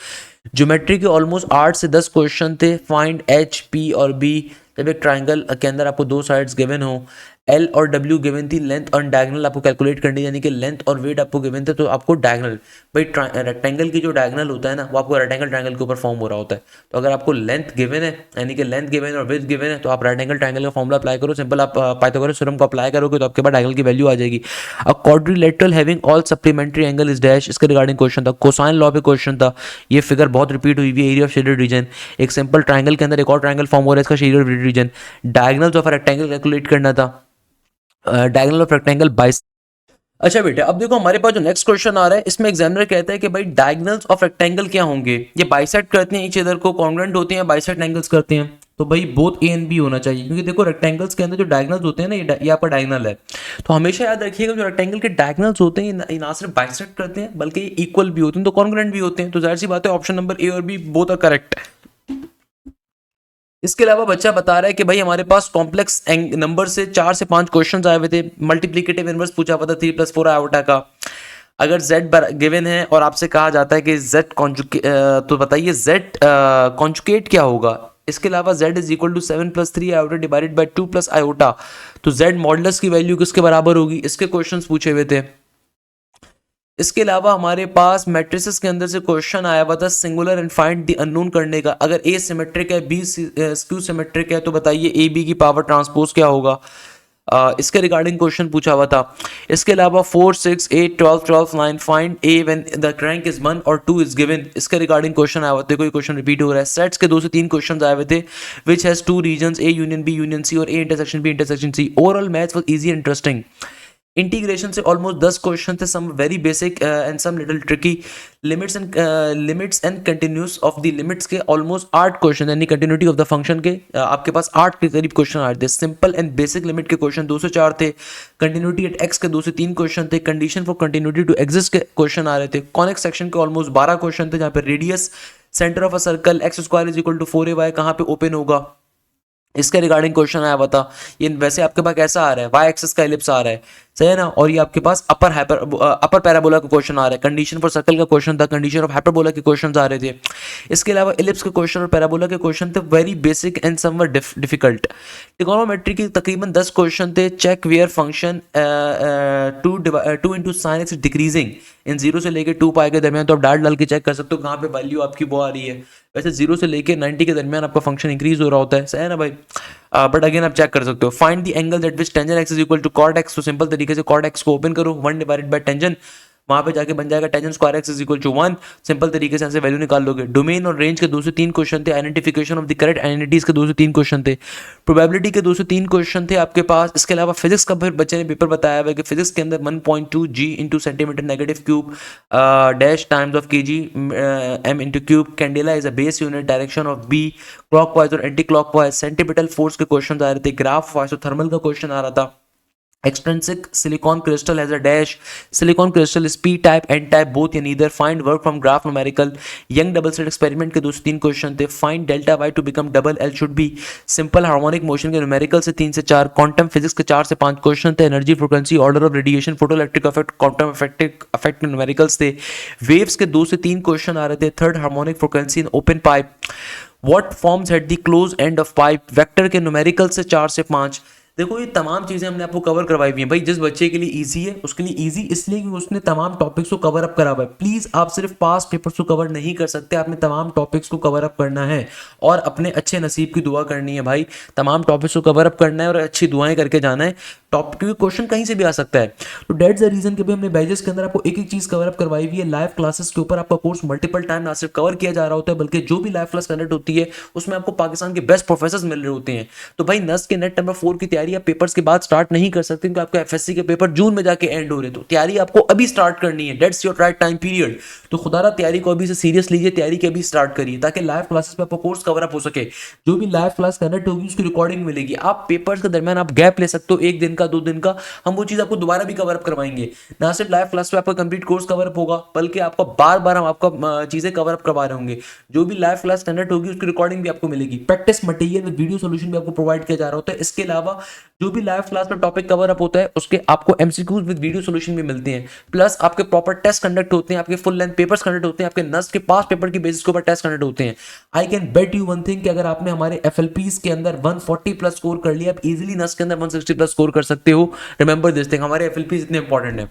Geometry के ऑलमोस्ट 8 से 10 क्वेश्चन थे। फाइंड एच पी और बी, जब एक ट्राइंगल के अंदर आपको 2 साइड्स गिवन हो, एल और डब्ल्यू गिवन थी, लेंथ और डायगनल आपको कैलकुलेट करनी, यानी कि लेंथ और वेट आपको गिवन थे, तो आपको डायगनल, भाई रेक्टेंगल की जो डायगनल होता है ना, वो आपको रेक्टेंगल ट्रायंगल के ऊपर फॉर्म हो रहा होता है। तो अगर आपको लेंथ गिवन है, यानी कि लेंथ गिवन और विड्थ गिवन है, तो आप रेक्टेंगल ट्रायंगल का फॉर्मूला अप्लाई करो। सिंपल आप पाइथागोरस थ्योरम को अप्लाई करोगे तो आपके पास डायगनल की वैल्यू आ जाएगी। अ quadrilateral having all supplementary angle is dash, इसके रिगार्डिंग क्वेश्चन था। कोसाइन लॉ पे क्वेश्चन था। ये फिगर बहुत रिपीट हुई है। एरिया ऑफ शेडेड रीजन, एक सिंपल ट्रायंगल के अंदर एक और ट्रायंगल फॉर्म हो रहा है, इसका shaded region. Diagonals of rectangle calculate करना था। डायगोनल ऑफ रेक्टेंगल बाइस। अच्छा बेटा, अब देखो हमारे पास जो नेक्स्ट क्वेश्चन आ रहा है, इसमें एग्जामिनर कहता है कि भाई डायगोनल्स ऑफ रेक्टेंगल क्या होंगे। ये बाइसेक्ट करते हैं ईच अदर को, कॉन्ग्रुएंट होते हैं, बाइसेक्ट एंगल्स करते हैं, तो भाई बोथ ए एंड बी होना चाहिए, क्योंकि देखो रेक्टेंगल्स के अंदर जो डायगोनल्स होते हैं ना, ये आपका डायगोनल है, तो हमेशा याद रखिएगा जो रेक्टेंगल के डायगोनल्स होते हैं ये ना सिर्फ बाइसेक्ट करते हैं बल्कि ये इक्वल भी होते हैं, तो कॉन्ग्रुएंट भी होते हैं। तो जाहिर सी बात है ऑप्शन नंबर ए और बी बोथ आर करेक्ट है। इसके अलावा बच्चा बता रहा है कि भाई हमारे पास कॉम्प्लेक्स नंबर से 4 से 5 क्वेश्चंस आए हुए थे। मल्टीप्लिकेटिव इनवर्स पूछा हुआ था 3 + 4 आयोटा का। अगर z गिवन है और आपसे कहा जाता है कि z कॉन्जुकेट, तो बताइए z कॉन्जुकेट क्या होगा। इसके अलावा z is equal to 7 + 3 iota divided by 2 + iota, तो z मॉडुलस की वैल्यू किसके बराबर होगी, इसके क्वेश्चंस पूछे हुए थे। इसके अलावा हमारे पास मैट्रिसेस के अंदर से क्वेश्चन आया हुआ था singular and find the unknown करने का। अगर ए सिमेट्रिक है, बी स्क्यू सिमेट्रिक है, तो बताइए ए बी की पावर ट्रांसपोज क्या होगा। इसके रिगार्डिंग क्वेश्चन पूछा हुआ था। इसके अलावा 4, 6, 8, 12, 9 find A when the rank is 1 और 2 इज गिवन, इसके रिगार्डिंग क्वेश्चन आया हुआ था। कोई क्वेश्चन रिपीट हो रहा है। सेट्स के 2 से 3 क्वेश्चन आए हुए थे। Which has 2 regions, A union B union C और A intersection B intersection C. Overall maths was easy interesting. Integration से ऑलमोस्ट 10 क्वेश्चन थे, some very basic and some little tricky. Limits and continuous of the limits के almost 8 question, यानी continuity of the function के आपके पास 8 के करीब question आ रहे थे। सिंपल एंड बेसिक लिमिट के क्वेश्चन 2 से 4 थे। कंटिन्यूटी एट एक्स के 2 से 3 क्वेश्चन थे। Condition for continuity to exist के क्वेश्चन आ रहे थे। कॉनिक सेक्शन के ऑलमोस्ट 12 क्वेश्चन थे, जहाँ पे radius centre of a circle x² = 4ay कहाँ पे ओपन होगा, इसके रिगार्डिंग क्वेश्चन आया हुआ था। ये वैसे आपके पास कैसा आ रहा है, वाई एक्सिस का एलिप्स आ रहा है, सही है ना। और ये आपके पास अपर पैराबोला का क्वेश्चन आ रहा है। कंडीशन फॉर सर्कल का क्वेश्चन था। कंडीशन ऑफ हाइपरबोला के क्वेश्चन आ रहे थे। इसके अलावा एलिप्स के क्वेश्चन और पैराबोला के क्वेश्चन थे very basic and somewhat difficult. Trigonometry की तकरीबन 10 क्वेश्चन थे। Check where function 2 × sin x decreasing in 0 से लेकर 2π के दरमियान, तो आप डाल डाल के चेक कर सकते हो कहाँ पे वैल्यू आपकी वो आ रही है। वैसे 0 से लेकर 90 के दरमियान आपका फंक्शन इंक्रीज हो रहा होता है, सही है ना भाई। बट अगेन आप चेक कर सकते हो। Find the angle that which tangent x is equal to cot x, तो सिंपल तरीके से कॉट एक्स को ओपन करो, 1 डिवाइडेड बाय टेंजन वहां पे जाके बन जाएगा tangent square x is equal to 1। Simple तरीके से ऐसे वैल्यू निकाल लोगे। डोमेन और रेंज के 2 से 3 क्वेश्चन थे। Identification of the correct identities के 2 से 3 क्वेश्चन थे। प्रोबेबिलिटी के 2 से 3 क्वेश्चन थे आपके पास। इसके अलावा फिजिक्स का फिर बच्चे ने पेपर बताया हुआ है कि फिजिक्स के अंदर 1.2 g into centimetre negative cube dash times of k g m into cube. Candela is a base unit. Direction of B clockwise और एंटी क्लॉकवाइज। सेंटीपिटल फोर्स के क्वेश्चन आ रहे थे। ग्राफ आइसोथर्मल का क्वेश्चन आ रहा था। Extrinsic silicon crystal has a dash. Silicon crystal is P type, N type, both या neither. Find work from graph numerical. Young double slit experiment के 2 से 3 क्वेश्चन थे। Find delta y to become double L should be simple harmonic motion के numerical से 3 से 4। Quantum physics के 4 से 5 question थे। Energy frequency order of radiation photo electric effect quantum effect के न्यूमेरिकल्स थे। वेव्स के 2 से 3 क्वेश्चन आ रहे थे। Third harmonic frequency in open pipe. What forms at the close end of pipe. Vector के न्यूमेरिकल से 4 से 5। देखो ये तमाम चीज़ें हमने आपको कवर करवाई हुई हैं भाई। जिस बच्चे के लिए इजी है उसके लिए इजी इसलिए कि उसने तमाम टॉपिक्स को कवर अप करा हुआ है। प्लीज़ आप सिर्फ पास पेपर्स को कवर नहीं कर सकते, आपने तमाम टॉपिक्स को कवर अप करना है और अपने अच्छे नसीब की दुआ करनी है भाई। तमाम टॉपिक्स को कवर अप करना है और अच्छी दुआएं करके जाना है। टॉप क्योंकि क्वेश्चन कहीं से भी आ सकता है। तो डेट्स द रीजन कि भाई हमने बैचेस के अंदर आपको एक एक चीज़ कवर अप करवाई हुई है। लाइव क्लासेस के ऊपर आपका कोर्स मल्टीपल टाइम ना सिर्फ कवर किया जा रहा होता है बल्कि जो भी लाइव क्लास कंडक्ट होती है उसमें आपको पाकिस्तान के बेस्ट प्रोफेसर मिल रहे होते हैं। तो भाई नस्ट के नेट नंबर 4 की तैयारी आप पेपर्स के बाद स्टार्ट नहीं कर सकते क्योंकि आपके एफएससी के पेपर जून में जाके एंड हो रहे। तो तैयारी आपको अभी स्टार्ट करनी है। That's your right time period. तो खुदारा तैयारी को अभी से सीरियस लीजिए, तैयारी के अभी स्टार्ट करिए ताकि लाइव क्लासेस पे आपको कोर्स कवर अप हो सके। जो भी लाइव क्लास कंडक्ट होगी उसकी रिकॉर्डिंग मिलेगी। आप पेपर्स के दरमियान आप गैप ले सकते हो 1 दिन का 2 दिन का, हम वो चीज़ आपको दोबारा भी कवर अप करवाएंगे। ना सिर्फ लाइव क्लास पे आपका कंप्लीट कोर्स कवर अप होगा बल्कि आपको बार बार हम आपका चीज़ें कवर अप करवा रहे होंगे। जो भी लाइव क्लास कंडक्ट होगी उसकी रिकॉर्डिंग भी आपको मिलेगी। Practice material with video solution भी आपको प्रोवाइड किया जा रहा होता है। इसके अलावा जो भी लाइव क्लास में टॉपिक कवर अप होता है उसके आपको एमसीक्यूज विद वीडियो सोल्यूशन भी मिलते हैं। प्लस आपके प्रॉपर टेस्ट कंडक्ट होते हैं, आपके फुल लेंथ पेपर्स कंडक्ट होते हैं, आपके नस्ट के पास पेपर की बेसिस के ऊपर टेस्ट कंडक्ट होते हैं। I can bet you one thing कि अगर आपने हमारे एफएलपीज के अंदर 140 प्लस स्कोर कर लिया, आप इजीली नस्ट के अंदर 160 प्लस स्कोर कर सकते हो। रिमेंबर दिस थिंग, हमारे एफएलपीज इतने इंपॉर्टेंट है।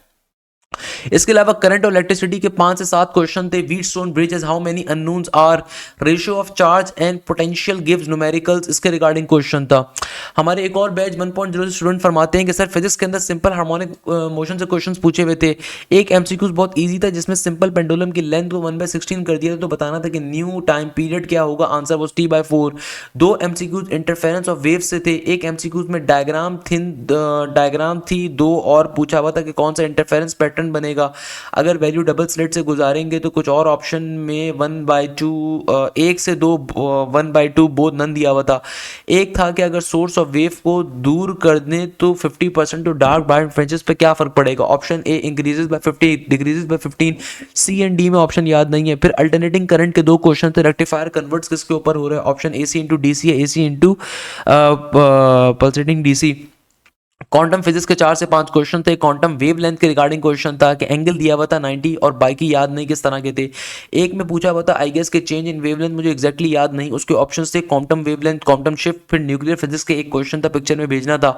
इसके अलावा करंट और इलेक्ट्रिसिटी के 5 से 7 क्वेश्चन थे। Wheatstone bridges, how many unknowns are, ratio of charge and potential gives numericals, इसके रिगार्डिंग क्वेश्चन था। हमारे एक और बैच 1.0 से स्टूडेंट फरमाते हैं कि सर फिजिक्स के अंदर सिंपल हार्मोनिक मोशन से क्वेश्चंस पूछे हुए थे। एक एमसीक्यूज बहुत इजी था जिसमें सिंपल पेंडुलम की लेंथ को 1/16 कर दिया था, तो बताना था कि न्यू टाइम पीरियड क्या होगा, answer was t/4। 2 MCQs interference of wave से थे। एक एमसीक्यूज में डायग्राम थी 2 और पूछा हुआ था कि कौन सा इंटरफेरेंस पैटर्न बनेगा अगर वैल्यू डबल स्लिट से गुजारेंगे। तो कुछ और ऑप्शन में 1/2 1 से 2 1/2 बोथ नन दिया हुआ था। एक था कि अगर सोर्स ऑफ वेव को दूर कर दें तो 50% तो डार्क ब्राइट फ्रेंचेस पे क्या फर्क पड़ेगा। Option A increases by 50, decreases by 15। C and D में ऑप्शन याद नहीं है। फिर अल्टरनेटिंग करंट के 2 क्वेश्चन थे। रेक्टिफायर कन्वर्ट्स किसके ऊपर हो रहा है, ऑप्शन एसी इंटू डीसी है, AC into pulsating DC. Quantum physics के 4 से 5 क्वेश्चन थे। क्वांटम वेवलेंथ के रिगार्डिंग क्वेश्चन था कि एंगल दिया हुआ था 90 और बाकी याद नहीं किस तरह के थे। एक में पूछा हुआ था आई गेस के चेंज इन वेवलेंथ, मुझे एग्जैक्टली याद नहीं। उसके ऑप्शंस थे क्वांटम वेवलेंथ, क्वांटम शिफ्ट, फिर न्यूक्लियर फिजिक्स के एक क्वेश्चन था पिक्चर में भेजना था।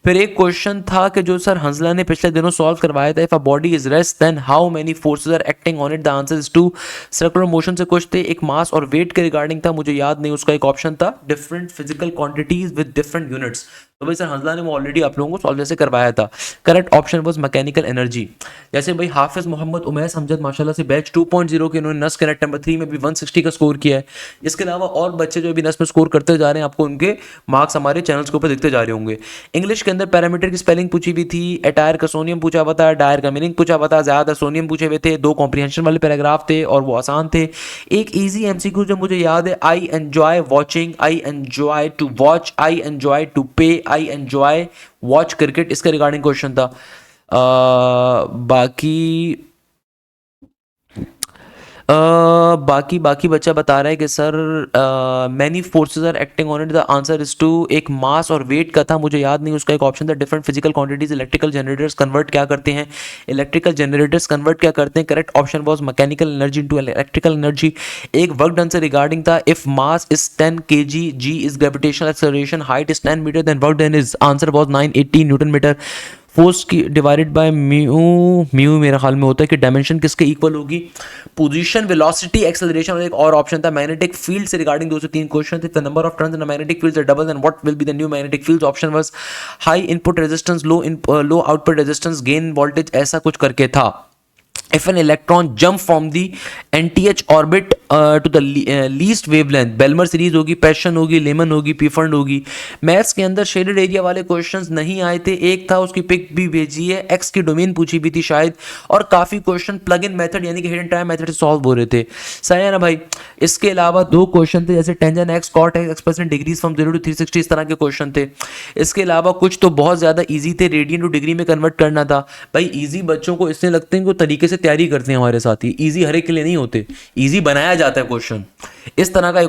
फिर एक क्वेश्चन था कि जो सर हंसला ने पिछले दिनों सॉल्व करवाया था, if a body is rest then how many forces are acting on it, the answer is 2। Circular motion से कुछ थे। एक मास और वेट के रिगार्डिंग था, मुझे याद नहीं। उसका एक ऑप्शन था different physical quantities with different units. तो भाई सर हंसला ने वो ऑलरेडी आप लोगों को सॉल्व जैसे करवाया था। Correct option was mechanical energy. जैसे भाई हाफिज मोहम्मद उमैस हमजद माशाल्लाह से बैच 2.0 के इन्होंने नस करेक्ट नंबर 3 में भी 160 का स्कोर किया है। इसके अलावा और बच्चे जो अभी नस में स्कोर करते जा रहे हैं आपको उनके मार्क्स हमारे चैनल्स के ऊपर दिखते जा रहे होंगे। इंग्लिश के अंदर पैरामीटर की स्पेलिंग पूछी हुई थी। एटायर का सोनियम पूछा हुआ था, डायर का मीनिंग पूछा हुआ था, ज़्यादा सोनियम पूछे हुए थे। 2 कॉम्प्रिहेंशन वाले पैराग्राफ थे और वो आसान थे। एक ईजी एमसीक्यू जो मुझे याद है, I enjoy watching, I enjoy to watch, I enjoy to play, I enjoy watch cricket, इसके रिगार्डिंग क्वेश्चन था। बाकी बच्चा बता रहा है कि sir many forces are acting on it, the answer is 2। एक मास और वेट का था, मुझे याद नहीं। उसका एक ऑप्शन था different physical quantities, electrical generators convert क्या करते हैं, इलेक्ट्रिकल जनरेटर्स कन्वर्ट क्या करते हैं। Correct option was mechanical energy into electrical energy. एक वर्क डन से रिगार्डिंग था, if mass is 10 kg, g is gravitational acceleration, height is 10 metre, then work done is, answer was 980 newton metre. Force की divided by mu मेरे ख्याल में होता है कि डायमेंशन किसके इक्वल होगी, पोजीशन, वेलोसिटी, एक्सेलरेशन। और एक और ऑप्शन था मैग्नेटिक फील्ड से रिगार्डिंग 2 से 3 क्वेश्चन थे। The number of turns in magnetic fields are double then what will be the new magnetic fields. Option was high input resistance, low output resistance, gain voltage, ऐसा कुछ करके था। if an electron jump from the nth orbit to the least wavelength, Balmer series होगी, Paschen होगी, Lyman होगी, Pfund होगी। Maths के अंदर शेडेड एरिया वाले क्वेश्चंस नहीं आए थे, एक था उसकी पिक भी भेजी है, एक्स की डोमेन पूछी भी थी शायद, और काफ़ी क्वेश्चन प्लग इन मेथड यानी कि हिडन टाइम मेथड से सॉल्व हो रहे थे, सही है ना भाई। इसके अलावा दो क्वेश्चन थे जैसे tangent x cot x expression degrees from 0 to 360, इस तरह के क्वेश्चन थे। इसके अलावा कुछ तो बहुत ज़्यादा ईजी थे, रेडियन टू डिग्री में कन्वर्ट करना था। भाई ईजी बच्चों को इसलिए लगते हैं कि वो तरीके से तैयारी करते हैं हमारे साथ ही, ईजी हर एक के लिए नहीं होते, ईजी बनाया जाता है क्वेश्चन। इस तरह का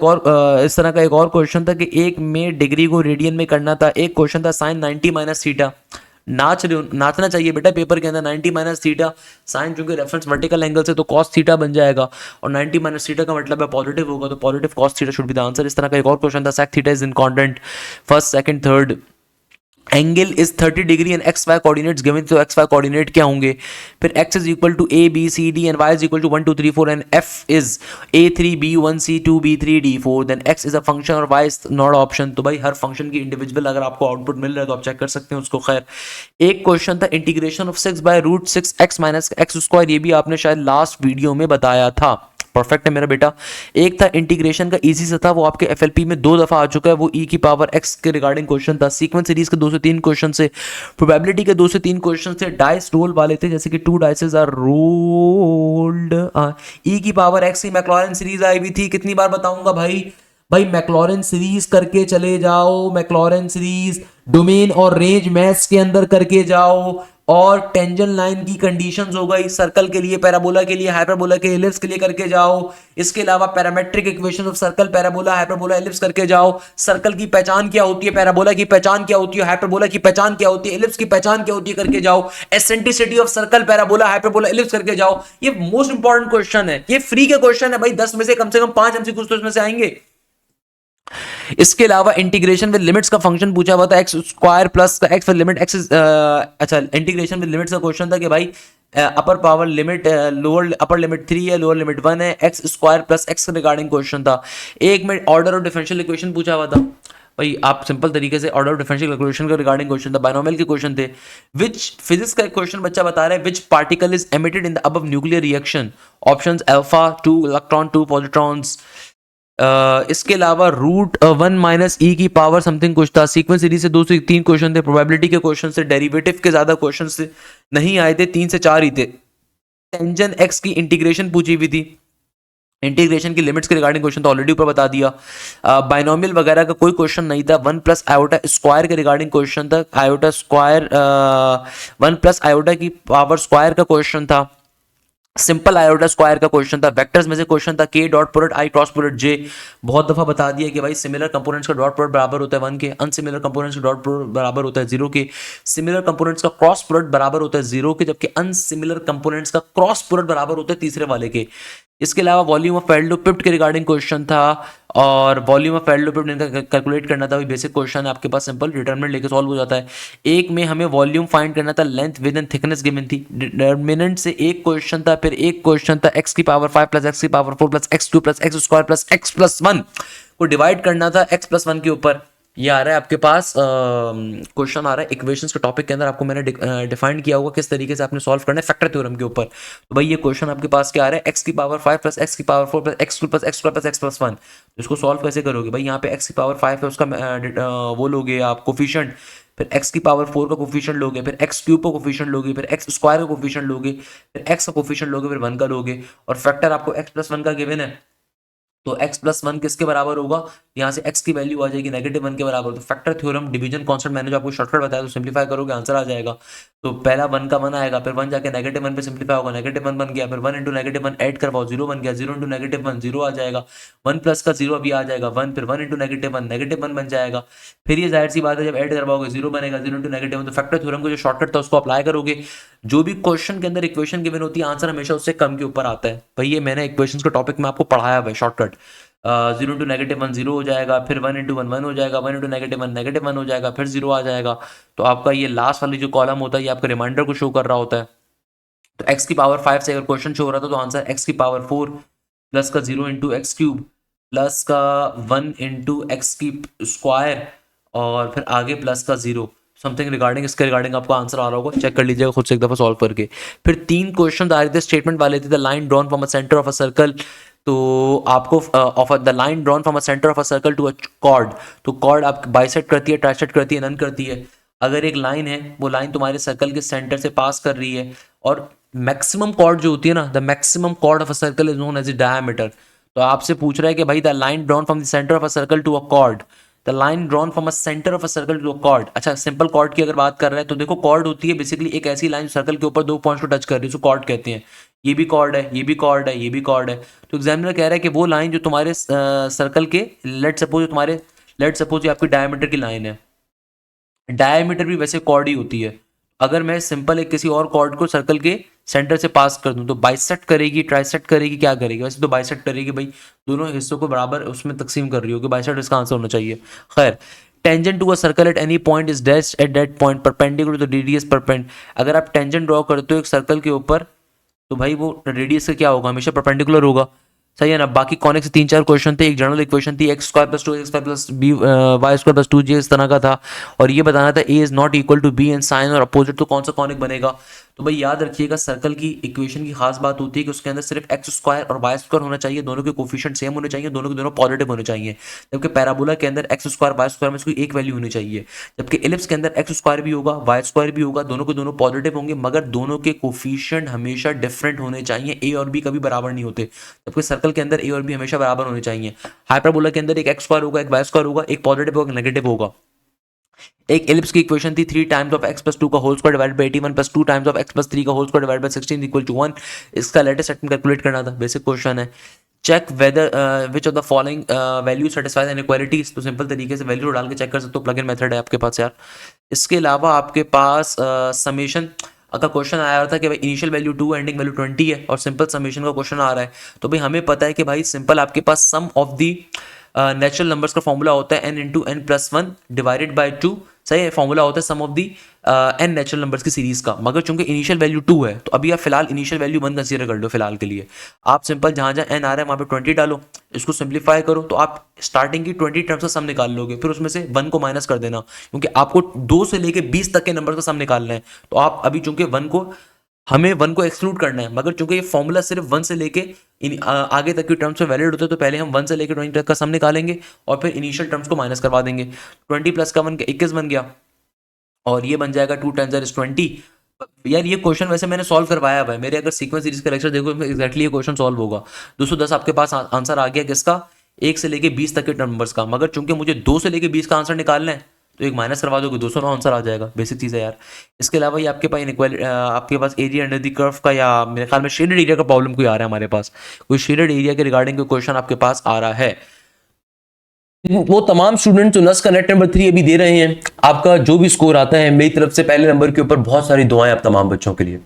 एक और क्वेश्चन था कि एक में डिग्री को रेडियन में करना था। एक क्वेश्चन था साइन 90 माइनस थीटा, नाचना चाहिए बेटा पेपर के अंदर, 90 माइनस थीटा, साइन चूंकि रेफरेंस वर्टिकल एंगल से तो कॉस थीटा बन जाएगा, और 90 माइनस थीटा का मतलब है पॉजिटिव होगा, तो positive cos theta should be the answer. इस तरह का एक और क्वेश्चन था sec theta is inconstant, first second third, angle is 30 degree and x y coordinates given, तो एक्स वाई कोऑर्डिनेट क्या होंगे। फिर x is equal to a b c d and y is equal to 1 2 3 4 and f is a3 b1 c2 b3 d4, then x is a function और Y is not option. तो भाई हर function की individual अगर आपको output मिल रहा है तो आप चेक कर सकते हैं उसको। खैर एक क्वेश्चन था integration of 6/√6x minus x square, ये भी आपने शायद लास्ट वीडियो में बताया था, परफेक्ट है मेरा बेटा। एक था इंटीग्रेशन का इजी सा था, वो आपके एफएलपी में 2 दफा आ चुका है, वो ई की पावर एक्स के रिगार्डिंग क्वेश्चन था। सीक्वेंस सीरीज के 2 से 3 क्वेश्चन से, प्रोबेबिलिटी के 2 से 3 क्वेश्चन थे, डाइस रोल वाले थे जैसे कि 2 डाइसेस आर रोल्ड। ई की पावर एक्स की मैक्लॉरिन सीरीज आई हुई थी, कितनी बार बताऊंगा भाई, भाई मैक्लॉरिन सीरीज करके चले जाओ, मैक्लॉरिन सीरीज डोमेन और रेंज मैथ्स के अंदर करके जाओ, और टेंजन लाइन की कंडीशंस हो गई सर्कल के लिए, पैराबोला के लिए, हाइपरबोला के एलिप्स के लिए करके जाओ। इसके अलावा parametric equation of circle, parabola, hyperbola, ellipse करके जाओ। सर्कल की पहचान क्या होती है, पैराबोला की पहचान क्या होती है, हाइपरबोला की पहचान क्या होती है, एलिप्स की पहचान क्या होती है करके जाओ। Eccentricity of circle, parabola, hyperbola, ellipse करके जाओ। ये मोस्ट इंपॉर्टेंट क्वेश्चन है, ये फ्री के क्वेश्चन है भाई, 10 में से कम 5 एमसीक्यू तो इसमें से आएंगे। इसके अलावा इंटीग्रेशन विद लिमिट्स का फंक्शन पूछा हुआ था, एक्स स्क्वायर प्लस का एक्स विद लिमिट एक्स, अच्छा इंटीग्रेशन विद लिमिट्स का क्वेश्चन था कि भाई upper power limit lower upper limit 3 है, लोअर लिमिट 1 है, x square plus x regarding question था। एक में ऑर्डर ऑफ डिफरेंशियल इक्वेशन पूछा हुआ था, भाई आप सिंपल तरीके से ऑर्डर ऑफ डिफरेंशियल इक्वेशन का रिगार्डिंग क्वेश्चन था। बायनोमियल के क्वेश्चन थे। विच फिजिक्स का एक क्वेश्चन बच्चा बता रहा है, which particle is emitted in the above nuclear reaction, options alpha 2 electron 2 positrons. इसके अलावा √1 माइनस ई की पावर समथिंग कुछ था। सीक्वेंस सीरीज से 2 से 3 क्वेश्चन थे, प्रोबेबिलिटी के क्वेश्चन से, डेरिवेटिव के ज्यादा क्वेश्चन से नहीं आए थे, 3 से 4 ही थे। टेंजन एक्स की इंटीग्रेशन पूछी हुई थी, इंटीग्रेशन की लिमिट्स के रिगार्डिंग क्वेश्चन तो ऑलरेडी ऊपर बता दिया। बाइनोमियल वगैरह का कोई क्वेश्चन नहीं था। 1 प्लस आयोटा स्क्वायर के रिगार्डिंग क्वेश्चन था, आयोटा स्क्वायर 1 प्लस आयोटा की पावर स्क्वायर का क्वेश्चन था। सिंपल आयोटा स्क्वायर का क्वेश्चन था। वेक्टर्स में से क्वेश्चन था k dot product i cross product j, बहुत दफा बता दिया कि भाई सिमिलर कंपोनेंट्स का डॉट प्रोडक्ट बराबर होता है 1 के, अनसिमिलर कंपोनेंट्स का डॉट प्रोडक्ट बराबर होता है 0 के, सिमिलर कंपोनेंट्स का क्रॉस प्रोडक्ट बराबर होता है 0 के, जबकि अनसिमिलर कंपोनेंट्स का क्रॉस प्रोडक्ट बराबर होता है तीसरे वाले के। इसके अलावा वॉल्यूम ऑफ फेल्डोपिप्ट के रिगार्डिंग क्वेश्चन था, और वॉल्यूम ऑफ फेल्डोपिप्ट इनका कैलकुलेट करना था। बेसिक क्वेश्चन है आपके पास, सिंपल डिटरमिनेंट लेके सॉल्व हो जाता है। एक में हमें वॉल्यूम फाइंड करना था, length with and thickness given थी। डिटरमिनेंट से एक क्वेश्चन था, फिर एक क्वेश्चन था एक्स की पावर 5 प्लस एक्स की power 4 plus x Q plus x square plus x plus 1 को डिवाइड करना था x प्लस 1 के ऊपर। ये आ रहा है आपके पास क्वेश्चन आ रहा है इक्वेशंस के टॉपिक के अंदर, आपको मैंने डिफाइन किया होगा किस तरीके से आपने सॉल्व करना है फैक्टर थ्योरम के ऊपर। तो भाई ये क्वेश्चन आपके पास क्या आ रहा है, एक्स की पावर 5 प्लस एक्स की power 4 plus x Q plus x square plus x plus 1। इसको सॉल्व कैसे करोगे भाई, यहाँ पे एक्स की पावर 5 है उसका वो लोगे आप कोफिशिएंट, फिर x की पावर 4 का कोफिशिएंट लोगे, फिर x क्यूब का कोफिशिएंट लोगे, फिर x स्क्वायर का कोफिशिएंट लोगे, फिर x का कोफिशिएंट लोगे, फिर 1 का लोगे, और फैक्टर आपको x प्लस 1 का गिवन है, तो x प्लस 1 किसके बराबर होगा, यहाँ से x की वैल्यू आ जाएगी -1 के बराबर। तो फैक्टर थ्योरम डिवीजन कांस्टेंट मैंने जो आपको शॉर्टकट बताया, तो सिंपलीफाई करोगे आंसर आ जाएगा। तो पहला 1 का 1 आएगा, फिर 1 जाके -1 पे सिंपलीफाई होगा, -1 बन गया, फिर 1 इंटू -1 ऐड करवाओ 0 बन गया, 0 इंटू -1 0 आ जाएगा, 1 प्लस का 0 अभी आ जाएगा 1, फिर 1 इंटू -1 बन जाएगा, फिर ये जाहिर सी बात है जब ऐड करवाओगे 0 बनेगा, 0 इंटू -1। तो फैक्टर थ्योरम को जो शॉर्टकट था उसको अप्लाई करोगे। जो भी क्वेश्चन के अंदर इक्वेशन गिवन होती है आंसर हमेशा उससे कम के ऊपर आता है। भाई ये मैंने इक्वेशन के टॉपिक में आपको पढ़ाया हुआ है शॉर्टकट। 0 इंटू -1 0 हो जाएगा, फिर 1 इंटू 1 1 हो जाएगा, 1 इंटू -1 हो जाएगा, फिर 0 आ जाएगा। तो आपका ये लास्ट वाली जो कॉलम होता है ये आपका रिमाइंडर को शो कर रहा होता है। तो x की पावर 5 से अगर क्वेश्चन शो हो रहा था तो आंसर x की पावर 4 प्लस का 0 इंटू एक्स क्यूब प्लस का 1 इंटू एक्स की स्क्वायर और फिर आगे प्लस का 0। समथिंग रिगार्डिंग, इसके रिगार्डिंग आपको आंसर आ रहा होगा, चेक कर लीजिएगा खुद से एक दफा सॉल्व करके। फिर 3 क्वेश्चन आ रहे थे स्टेटमेंट वाले थे, the line drawn from a centre of a circle, तो आपको of the line drawn from a centre of a circle to a chord, तो कॉर्ड आप बाइसेक्ट करती है, ट्राइसेक्ट करती है, नन करती है। अगर एक लाइन है, वो लाइन तुम्हारे सर्कल के सेंटर से पास कर रही है, और मैक्सिमम कॉर्ड जो होती है ना, the maximum chord of a circle is known as the diameter. तो आपसे पूछ रहा है कि भाई the line drawn from the centre of a circle to a chord, the line drawn from a centre of a circle to a chord. अच्छा, simple chord की अगर बात कर रहे हैं तो देखो, कॉर्ड होती है बेसिकली एक ऐसी लाइन सर्कल के ऊपर 2 पॉइंट्स को टच कर रही है, उसको कॉर्ड कहते हैं। ये भी कॉर्ड है, ये भी कॉर्ड है, ये भी कॉर्ड है। तो एग्जामिनर कह रहा है कि वो लाइन जो तुम्हारे सर्कल के, लेट सपोज ये आपकी डायमीटर की लाइन है, डायमीटर भी वैसे कॉर्ड ही होती है। अगर मैं सिंपल एक किसी और कॉर्ड को सर्कल के सेंटर से पास कर दूं तो बाइसेक्ट करेगी, ट्राइसेक्ट करेगी, क्या करेगी? वैसे तो बाइसेक्ट करेगी भाई, दोनों हिस्सों को बराबर उसमें तकसीम कर रही होगी, बाइसेक्ट इसका आंसर होना चाहिए। खैर, tangent to a circle at any point is dashed at that point perpendicular to the radius परपेंड। अगर आप टेंजेंट ड्रॉ करते हो एक सर्कल के ऊपर, तो भाई वो रेडियस से क्या होगा? हमेशा परपेंडिकुलर होगा, सही है ना। बाकी कॉनिक से 3-4 क्वेश्चन थे, एक जनरल इक्वेशन थी x square plus 2x² plus b y square plus 2j, इस तरह का था, और ये बताना था a is not equal to b and sign और अपोजिट, तो कौन सा कॉनिक बनेगा? तो भाई याद रखिएगा, सर्कल की इक्वेशन की खास बात होती है कि उसके अंदर सिर्फ एक्स स्क्वायर और वाई स्क्वायर होना चाहिए, दोनों के कोफिशिएंट सेम होने चाहिए, दोनों के दोनों पॉजिटिव होने चाहिए। जबकि पैराबोला के अंदर एक्स स्क्वायर वाई स्क्वायर में इसकी एक वैल्यू होनी चाहिए, जबकि एलिप्स के अंदर एक्स स्क्वायर भी होगा, वाई स्क्वायर भी होगा, दोनों के दोनों पॉजिटिव होंगे, मगर दोनों के कोफिशिएंट हमेशा डिफरेंट होने चाहिए, ए और बी कभी बराबर नहीं होते। जबकि सर्कल के अंदर ए और बी हमेशा बराबर होने चाहिए। हाइपरबोला के अंदर एक एक्स स्क्वायर होगा, एक वाई स्क्वायर होगा, एक पॉजिटिव होगा, एक नेगेटिव होगा। एक एलिप्स की इक्वेशन थी 3 टाइम्स ऑफ x प्लस 2 का whole square divided by 81 plus 2 times of x plus 3 का whole square divided by 16 equal to 1। इसका लेटेस्ट सेट में कैलकुलेट करना था, बेसिक क्वेश्चन है। Check whether which of the following value satisfies inequalities, तो simple तरीके से वैल्यू डाल के चेक कर सकते हो, प्लग इन मेथड है आपके पास यार। इसके अलावा आपके पास समेशन का क्वेश्चन आया था कि भाई इनिशियल वैल्यू 2 एंडिंग वैल्यू 20 है, और सिंपल समेशन का क्वेश्चन आ रहा है। तो भाई हमें पता है कि भाई सिंपल आपके पास sum of the natural numbers का फॉर्मूला होता है n into n plus 1 divided by 2, सही है। फॉर्मूला होता है sum of the n natural numbers की सीरीज का, मगर चूंकि इनिशियल वैल्यू 2 है, तो अभी आप फिलहाल इनिशियल वैल्यू 1 कंसीडर कर लो फिलहाल के लिए। आप सिंपल जहां जहां n आ रहा है वहां पे 20 डालो, इसको सिंप्लीफाई करो, तो आप स्टार्टिंग की 20 टर्म्स का सम निकाल लोगे, फिर उसमें से 1 को माइनस कर देना, क्योंकि आपको 2 से लेके 20 तक के नंबर का सम निकालना है। तो आप अभी चूंकि हमें 1 को एक्सक्लूड करना है, मगर चूंकि ये फॉर्मूला सिर्फ 1 से लेके आगे तक की टर्म्स में वैलिड होता है, तो पहले हम 1 से लेके 20 तक का सम निकालेंगे और फिर इनिशियल टर्म्स को माइनस करवा देंगे। 20 प्लस का 1 21 बन गया, और ये बन जाएगा 2 टाइम्स 20। यार ये क्वेश्चन वैसे मैंने सॉल्व करवाया हुआ है, मेरे अगर सीक्वेंस सीरीज का लेक्चर देखो एक्जैक्टली ये क्वेश्चन सॉल्व होगा। 210 आपके पास आंसर आ गया किसका? 1 से लेके 20 तक के नंबर्स का, मगर चूंकि मुझे 2 से लेके 20 का आंसर निकालना है, तो एक माइनस करवा दोगे, 209 आंसर आ जाएगा। बेसिक चीज़ है यार। इसके अलावा ये आपके पास इनइक्वालिटी, आपके पास एरिया अंडर द कर्व का, या मेरे ख्याल में शेडेड एरिया का प्रॉब्लम कोई आ रहा है हमारे पास, कोई शेडेड एरिया के रिगार्डिंग कोई क्वेश्चन आपके पास आ रहा है। वो तमाम स्टूडेंट जो नस का नेट नंबर 3 अभी दे रहे हैं, आपका जो भी स्कोर आता है, मेरी तरफ से पहले नंबर के ऊपर बहुत सारी दुआएं आप तमाम बच्चों के लिए।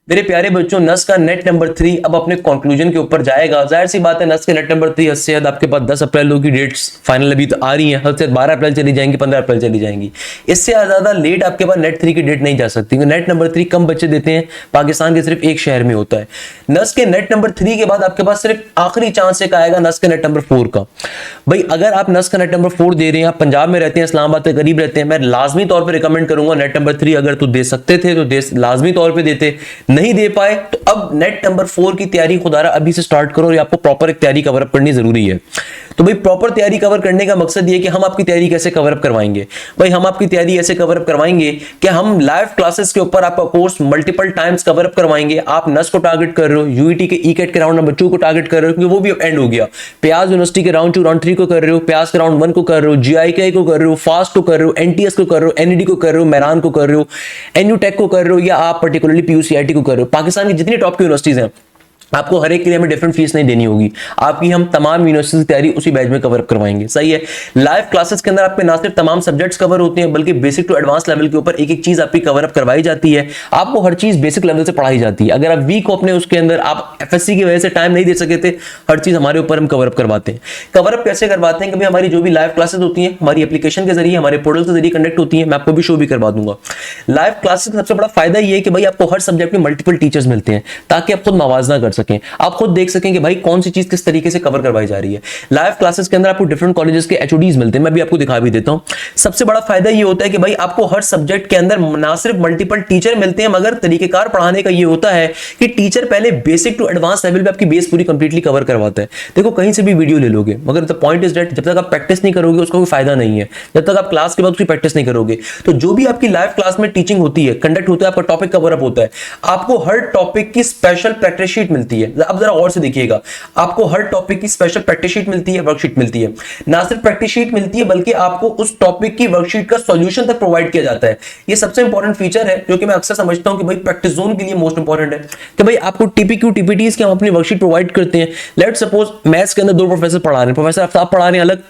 मेरे प्यारे बच्चों, नस का नेट नंबर 3 अब अपने कंक्लूजन के ऊपर जाएगा। जाहिर सी बात है, नस के नेट नंबर 3 हद से हद आपके पास 10 अप्रैल की डेट्स फाइनल अभी तो आ रही हैं, हद से 12 अप्रैल चली जाएंगी, 15 अप्रैल चली जाएंगी। इससे ज्यादा लेट आपके पास नेट 3 की डेट नहीं जा सकती, क्योंकि नेट नंबर 3 कम बच्चे देते हैं, पाकिस्तान के सिर्फ एक शहर में होता है। नस के नेट नंबर 3 के बाद आपके पास सिर्फ आखिरी चांस एक आएगा नस के नेट नंबर 4 का। भाई अगर आप नस का नेट नंबर 4 दे रहे हैं, आप पंजाब में रहते हैं, इस्लामाबाद के करीब रहते हैं, मैं लाजमी तौर पर रिकमेंड करूंगा नेट नंबर 3 अगर तो दे सकते थे तो लाजमी तौर पर देते, नहीं दे पाए तो अब नेट नंबर 4 की तैयारी खुदारा अभी से स्टार्ट करो, और आपको प्रॉपर एक तैयारी कवर अप करनी जरूरी है। तो भाई प्रॉपर तैयारी कवर करने का मकसद ये कि हम आपकी तैयारी कैसे कवर अप करवाएंगे। भाई हम आपकी तैयारी ऐसे कवर अप करवाएंगे कि हम लाइव क्लासेस के ऊपर आपका course multiple times cover up करवाएंगे। आप नस को टारगेट कर रहे हो, यूईटी के ईकेट के राउंड नंबर 2 को टारगेट कर रहे हो, क्योंकि वो भी एंड हो गया। प्याज यूनिवर्सिटी के राउंड 2 राउंड 3 को कर रहे हो, प्याज के राउंड 1 को कर रहे हो, जीआईके को कर रहे हो, फास्ट को कर रहे हो, एनटीएस को कर रहे हो, एनईडी को कर रहे हो, मेरान को कर रहे हो, एनयू टेक को कर रहे हो, या आप पर्टिकुलरली पीयूसीआईटी को कर रहे हो। पाकिस्तान की जितनी टॉप की यूनिवर्सिटीज हैं, आपको हर एक के लिए हमें डिफरेंट फीस नहीं देनी होगी, आपकी हम तमाम यूनिवर्सिटी की तैयारी उसी बैच में कवर अप करवाएंगे। सही है। लाइव क्लासेस के अंदर आपके ना सिर्फ तमाम सब्जेक्ट्स कवर होते हैं, बल्कि बेसिक टू एडवांस लेवल के ऊपर एक एक चीज आपकी कवर अप करवाई जाती है। आपको हर चीज बेसिक लेवल से पढ़ाई जाती है। अगर आप वीक हो अपने उसके अंदर, आप एफएससी की वजह से टाइम नहीं दे सके थे, हर चीज हमारे ऊपर हम कवर अप करवाते हैं। कवर अप कैसे करवाते हैं? कभी हमारी जो भी लाइव क्लासेस होती हैं, हमारी एप्लीकेशन के जरिए, हमारे पोर्टल के जरिए कंडक्ट होती है, मैं आपको भी शो भी करवा दूंगा। लाइव क्लासेस का सबसे बड़ा फायदा ये है कि भाई आपको हर सब्जेक्ट में मल्टीपल टीचर्स मिलते हैं, ताकि आप खुद मवाजना कर सकें, आप खुद देख सकें कि भाई कौन सी चीज किस तरीके से कवर करवाई जा रही है। लाइव क्लासेस के अंदर आपको डिफरेंट कॉलेजेस के एचओडीज मिलते हैं, मैं भी आपको दिखा भी देता हूं। सबसे बड़ा फायदा ये होता है कि भाई आपको हर सब्जेक्ट के अंदर ना सिर्फ मल्टीपल टीचर मिलते हैं, मगर तरीकेकार पढ़ाने का ये होता है कि टीचर पहले बेसिक टू एडवांस लेवल पे आपकी बेस पूरी कंप्लीटली कवर करवाता है। देखो कहीं से भी वीडियो ले लोगे, मगर द पॉइंट इज दैट जब तक आप प्रैक्टिस नहीं करोगे उसका कोई फायदा नहीं है। जब तक आप क्लास के बाद उसकी प्रैक्टिस नहीं करोगे, तो जो भी आपकी लाइव क्लास में टीचिंग होती है, कंडक्ट होता है, आपका टॉपिक कवर अप होता है, आपको हर टॉपिक की स्पेशल प्रैक्टिस शीट मिलती है। अब जरा और से देखिएगा, आपको हर टॉपिक की स्पेशल प्रैक्टिस शीट मिलती है, वर्कशीट मिलती है। ना सिर्फ प्रैक्टिस शीट मिलती है बल्कि आपको उस टॉपिक की वर्कशीट का सॉल्यूशन तक प्रोवाइड किया जाता है। ये सबसे इंपॉर्टेंट फीचर है जो कि मैं अक्सर समझता हूं कि भाई प्रैक्टिस जोन के लिए मोस्ट इंपॉर्टेंट है कि भाई आपको टीपीक्यू टीपीटीज की हम अपनी वर्कशीट प्रोवाइड करते हैं। लेट्स सपोज मैथ्स के अंदर दो प्रोफेसर पढ़ा रहे हैं, प्रोफेसर आफ्ताब पढ़ा रहे हैं अलग,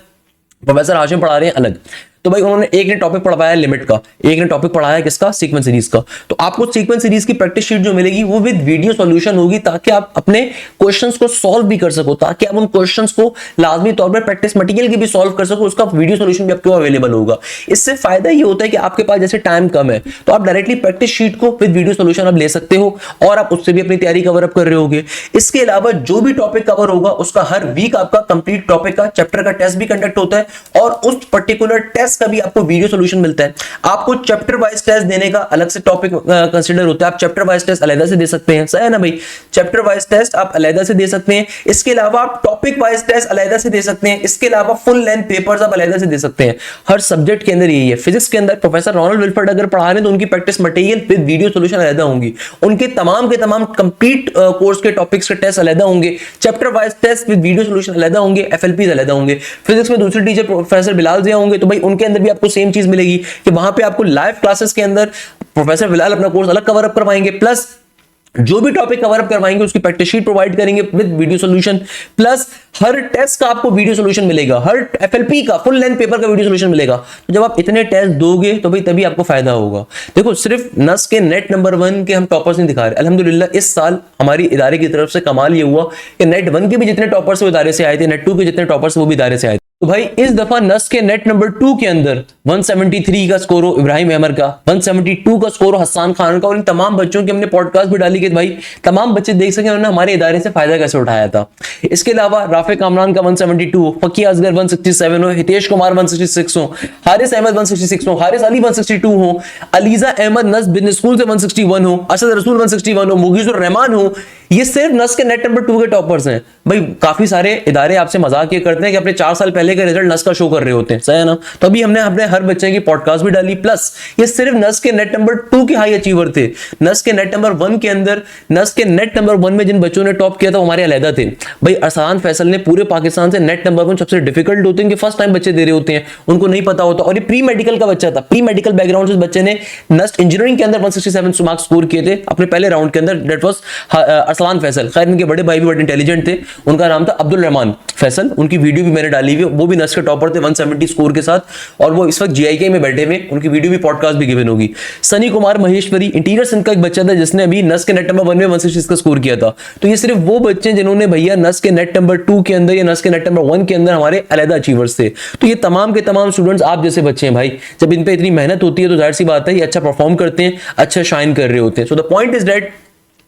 प्रोफेसर हाशिम पढ़ा रहे हैं अलग। तो भाई उन्होंने एक ने टॉपिक पढ़ाया लिमिट का, एक ने टॉपिक पढ़ाया किसका, सीक्वेंस सीरीज का। तो आपको सीक्वेंस सीरीज की प्रैक्टिस शीट जो मिलेगी वो विद वीडियो सॉल्यूशन होगी, ताकि आप अपने क्वेश्चंस को सॉल्व भी कर सको, ताकि आप उन क्वेश्चंस को लाजमी तौर पर प्रैक्टिस मटेरियल की भी सॉल्व कर सको, उसका वीडियो सॉल्यूशन भी आपको अवेलेबल होगा। इससे फायदा ये होता है कि आपके पास जैसे टाइम कम है तो आप डायरेक्टली प्रैक्टिस शीट को विद वीडियो सॉल्यूशन आप ले सकते हो और आप उससे भी अपनी तैयारी कवर अप कर रहे होगे। इसके अलावा जो भी टॉपिक कवर होगा उसका हर वीक आपका कंप्लीट टॉपिक का चैप्टर का टेस्ट भी कंडक्ट होता है और उस पर्टिकुलर टेस्ट का भी आपको वीडियो सॉल्यूशन मिलता है। आपको चैप्टर वाइज टेस्ट देने का अलग से टॉपिक कंसीडर होता है, आप चैप्टर वाइज टेस्ट अलग से दे सकते हैं, सही है ना भाई। चैप्टर वाइज टेस्ट आप अलग से दे सकते हैं, इसके अलावा आप टॉपिक वाइज टेस्ट अलग से दे सकते हैं, इसके अलावा फुल लेंथ पेपर्स आप अलग से दे सकते हैं। हर सब्जेक्ट के अंदर यही है। फिजिक्स के अंदर प्रोफेसर रोनाल्ड विल्फर्ड अगर पढ़ा रहे हैं तो उनकी practice material with video solution अलग होंगी, उनके तमाम के तमाम कंप्लीट कोर्स के टॉपिक्स के टेस्ट अलग होंगे, chapter wise test with video solution अलग होंगे, एफएलपी अलग होंगे। फिजिक्स में दूसरे टीचर प्रोफेसर बिलाल जिया होंगे, तो भाई उनके अंदर भी आपको सेम चीज मिलेगी कि वहां पे आपको लाइव क्लासेस के अंदर प्रोफेसर बिलाल अपना कोर्स अलग कवर अप करवाएंगे, प्लस जो भी टॉपिक कवर अप करवाएंगे उसकी प्रैक्टिस शीट प्रोवाइड करेंगे विद वीडियो सॉल्यूशन, प्लस हर टेस्ट का आपको वीडियो सॉल्यूशन मिलेगा, हर एफएलपी का फुल लेंथ पेपर का वीडियो सॉल्यूशन मिलेगा। तो जब आप इतने टेस्ट दोगे तो भाई तभी आपको फायदा होगा। देखो सिर्फ नस के नेट नंबर 1 के हम टॉपर्स नहीं दिखा रहे, अल्हम्दुलिल्लाह इस साल हमारी इदारे की तरफ से कमाल ये हुआ कि नेट 1 के भी जितने टॉपर्स वो इदारे से आए थे, नेट 2 के जितने टॉपर्स वो भी इदारे से आए थे। तो भाई इस दफा नस के नेट नंबर 2 के अंदर 173 का स्कोर हो इब्राहिम अहमद का, 172 का स्कोर हो हसन खान का, और इन तमाम बच्चों की हमने पॉडकास्ट भी डाली कि भाई तमाम बच्चे देख सकें उन्होंने हमारे इदारे से फायदा कैसे उठाया था। इसके अलावा राफे कामरान का 172 हो, फकी असगर 167 हो, हितेश कुमार 166 हो, हारिस अहमद 166 हो, हारिस अली 162 हो, अलीजा अहमद नस बिजनेस स्कूल से 161 हो, असद रसूल 161 हो, मुगीजुर रहमान हो। ये सिर्फ नस के नेट नंबर 2 के टॉपर्स हैं। भाई काफी सारे इदारे आपसे मजाक ये करते हैं कि अपने 4 साल पहले के रिजल्ट नस का शो कर रहे होते हैं, सही है ना। तो अभी हमने अपने हर बच्चे की पॉडकास्ट भी डाली, प्लस ये सिर्फ नस के नेट नंबर 2 के हाई अचीवर थे। नस के नेट नंबर 1 के अंदर, नस के नेट नंबर 1 में जिन बच्चों ने टॉप किया था हमारे अलहदा थे। भाई अरसान फैसल ने पूरे पाकिस्तान से नेट नंबर 1 सबसे डिफिकल्ट होते हैं कि फर्स्ट टाइम बच्चे दे रहे होते हैं, उनको नहीं पता होता, और ये प्री मेडिकल का बच्चा था, प्री मेडिकल बैकग्राउंड से बच्चे ने नस इंजीनियरिंग के अंदर 167 मार्क्स स्कोर किए थे अपने पहले राउंड के अंदर। That was Arsalan Faisal. खैर इनके बड़े भाई भी बड़े इंटेलिजेंट थे, उनका नाम था अब्दुल रहमान फैसल, उनकी वीडियो भी मैंने डाली हुई, वो भी नस के टॉपर थे 170 स्कोर के साथ, और वो इस वक्त जीआईके में बैठे हुए, उनकी वीडियो भी पॉडकास्ट भी गिवन होगी। सनी कुमार महेश्वरी इंटीरियर सिंध का एक बच्चा था जिसने अभी नस के नेट नंबर 1 में 166 का स्कोर किया था। तो ये सिर्फ वो बच्चे जिन्होंने भैया नस के नेट नंबर 2 के अंदर या नस के नेट नंबर 1 के अंदर हमारे अलहदा अचीवर्स थे। तो ये तमाम के तमाम स्टूडेंट्स आप जैसे बच्चे हैं भाई, जब इन पे इतनी मेहनत होती है तो जाहिर सी बात है ये अच्छा परफॉर्म करते हैं, अच्छा शाइन कर रहे होते हैं। So the point is that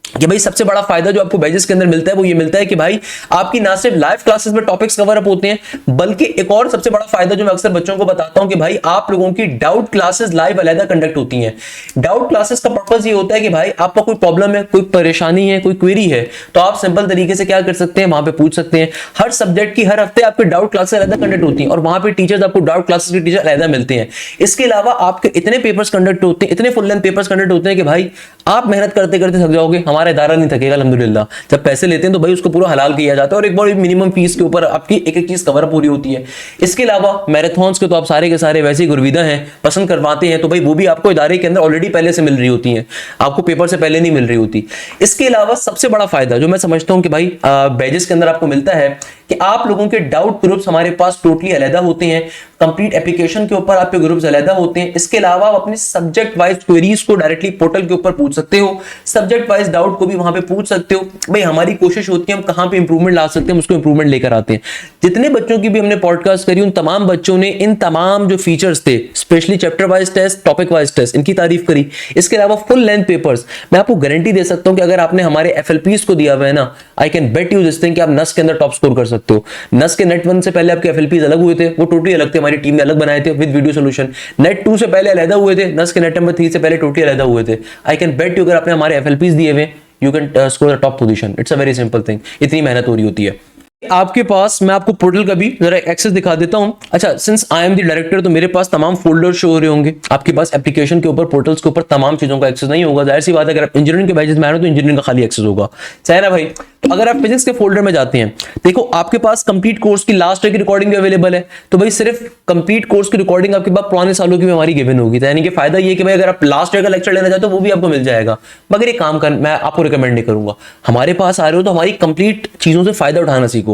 कि भाई सबसे बड़ा फायदा जो आपको बैचेस के अंदर मिलता है वो ये मिलता है कि भाई आपकी ना सिर्फ लाइव क्लासेस में टॉपिक्स कवर अप होते हैं, बल्कि एक और सबसे बड़ा फायदा जो मैं अक्सर बच्चों को बताता हूं कि भाई आप लोगों की डाउट क्लासेस लाइव अलहदा कंडक्ट होती हैं। डाउट क्लासेस का पर्पस ये होता है कि भाई आपका कोई प्रॉब्लम है, कोई परेशानी है, कोई क्वेरी है, तो आप सिंपल तरीके से क्या कर सकते हैं, वहां पे पूछ सकते हैं। हर सब्जेक्ट की हर हफ्ते आपकी डाउट क्लासेस अलहदा कंडक्ट होती हैं और वहां पे टीचर्स आपको डाउट क्लासेस के टीचर अलहदा मिलते हैं। इसके अलावा आपके इतने पेपर्स कंडक्ट होते हैं, इतने फुल लेंथ पेपर्स कंडक्ट होते हैं कि भाई आप मेहनत करते करते थक जाओगे, हमारा इदारा नहीं थकेगा अल्हम्दुलिल्लाह। जब पैसे लेते हैं तो भाई उसको पूरा हलाल किया जाता है और एक बार मिनिमम फीस के ऊपर आपकी एक एक चीज कवर पूरी होती है। इसके अलावा मैराथन्स के तो आप सारे के सारे वैसे ही गुरविदा हैं, पसंद करवाते हैं, तो भाई वो भी आपको इदारे के अंदर ऑलरेडी पहले से मिल रही होती हैं, आपको पेपर से पहले नहीं मिल रही होती। इसके अलावा सबसे बड़ा फायदा जो मैं समझता हूं कि भाई बैचेस के अंदर आपको मिलता है कि आप लोगों के डाउट ग्रुप्स हमारे पास टोटली अलग होते हैं, कंप्लीट एप्लीकेशन के ऊपर आपके ग्रुप्स अलग होते हैं। इसके अलावा आप अपने सब्जेक्ट वाइज क्वेरीज को डायरेक्टली पोर्टल के ऊपर पूछ सकते हो, सब्जेक्ट वाइज डाउट को भी वहां पे पूछ सकते हो। भाई हमारी कोशिश होती है हम कहां पे इंप्रूवमेंट ला सकते हैं उसको इंप्रूवमेंट लेकर आते हैं। जितने बच्चों की भी हमने पॉडकास्ट करी उन तमाम बच्चों ने इन तमाम जो फीचर्स थे, specially chapter wise test, topic wise test, इनकी तारीफ करी। इसके अलावा फुल लेंथ पेपर्स, मैं आपको गारंटी दे सकता हूं कि अगर आपने हमारे एफएलपीज को दिया हुआ है ना, I can bet you this thing कि आप नस के अंदर टॉप स्कोर कर सकते हो। नस के नेट 1 से पहले आपके एफएलपीज अलग हुए थे, वो टोटली अलग थे, हमारी टीम ने अलग बनाए थे विद वीडियो सॉल्यूशन। नेट 2 से पहले अलग हुए थे, नस के नेट नंबर 3 से पहले टोटली अलग हुए थे। आई कैन बेट यू अगर आपने हमारे एफएलपीज दिए हुए, you can score the top position. It's a very simple thing, इतनी मेहनत हो रही होती है आपके पास। मैं आपको पोर्टल का भी जरा एक्सेस दिखा देता हूं। अच्छा, since I am the director तो मेरे पास तमाम फोल्डर शो हो रहे होंगे। आपके पास एप्लीकेशन के ऊपर, पोर्टल्स के ऊपर तमाम चीजों का एक्सेस नहीं होगा। जाहिर सी बात है, अगर आप इंजीनियरिंग के बैचेस में आ रहे हो तो इंजीनियरिंग का खाली एक्सेस होगा, सही ना भाई। तो अगर आप फिजिक्स के फोल्डर में जाते हैं, देखो आपके पास कंप्लीट कोर्स की लास्ट ईयर की रिकॉर्डिंग भी अवेलेबल है। तो भाई सिर्फ कंप्लीट कोर्स की रिकॉर्डिंग आपके पास पुराने सालों की भी हमारी गिवन होगी। यानी कि फायदा ये कि भाई अगर आप लास्ट ईयर का लेक्चर लेना चाहते हो वो भी आपको मिल जाएगा। मगर ये काम कर मैं आपको रिकमेंड नहीं करूंगा। हमारे पास आ रहे हो तो हमारी कंप्लीट चीजों से फायदा उठाना सीखो।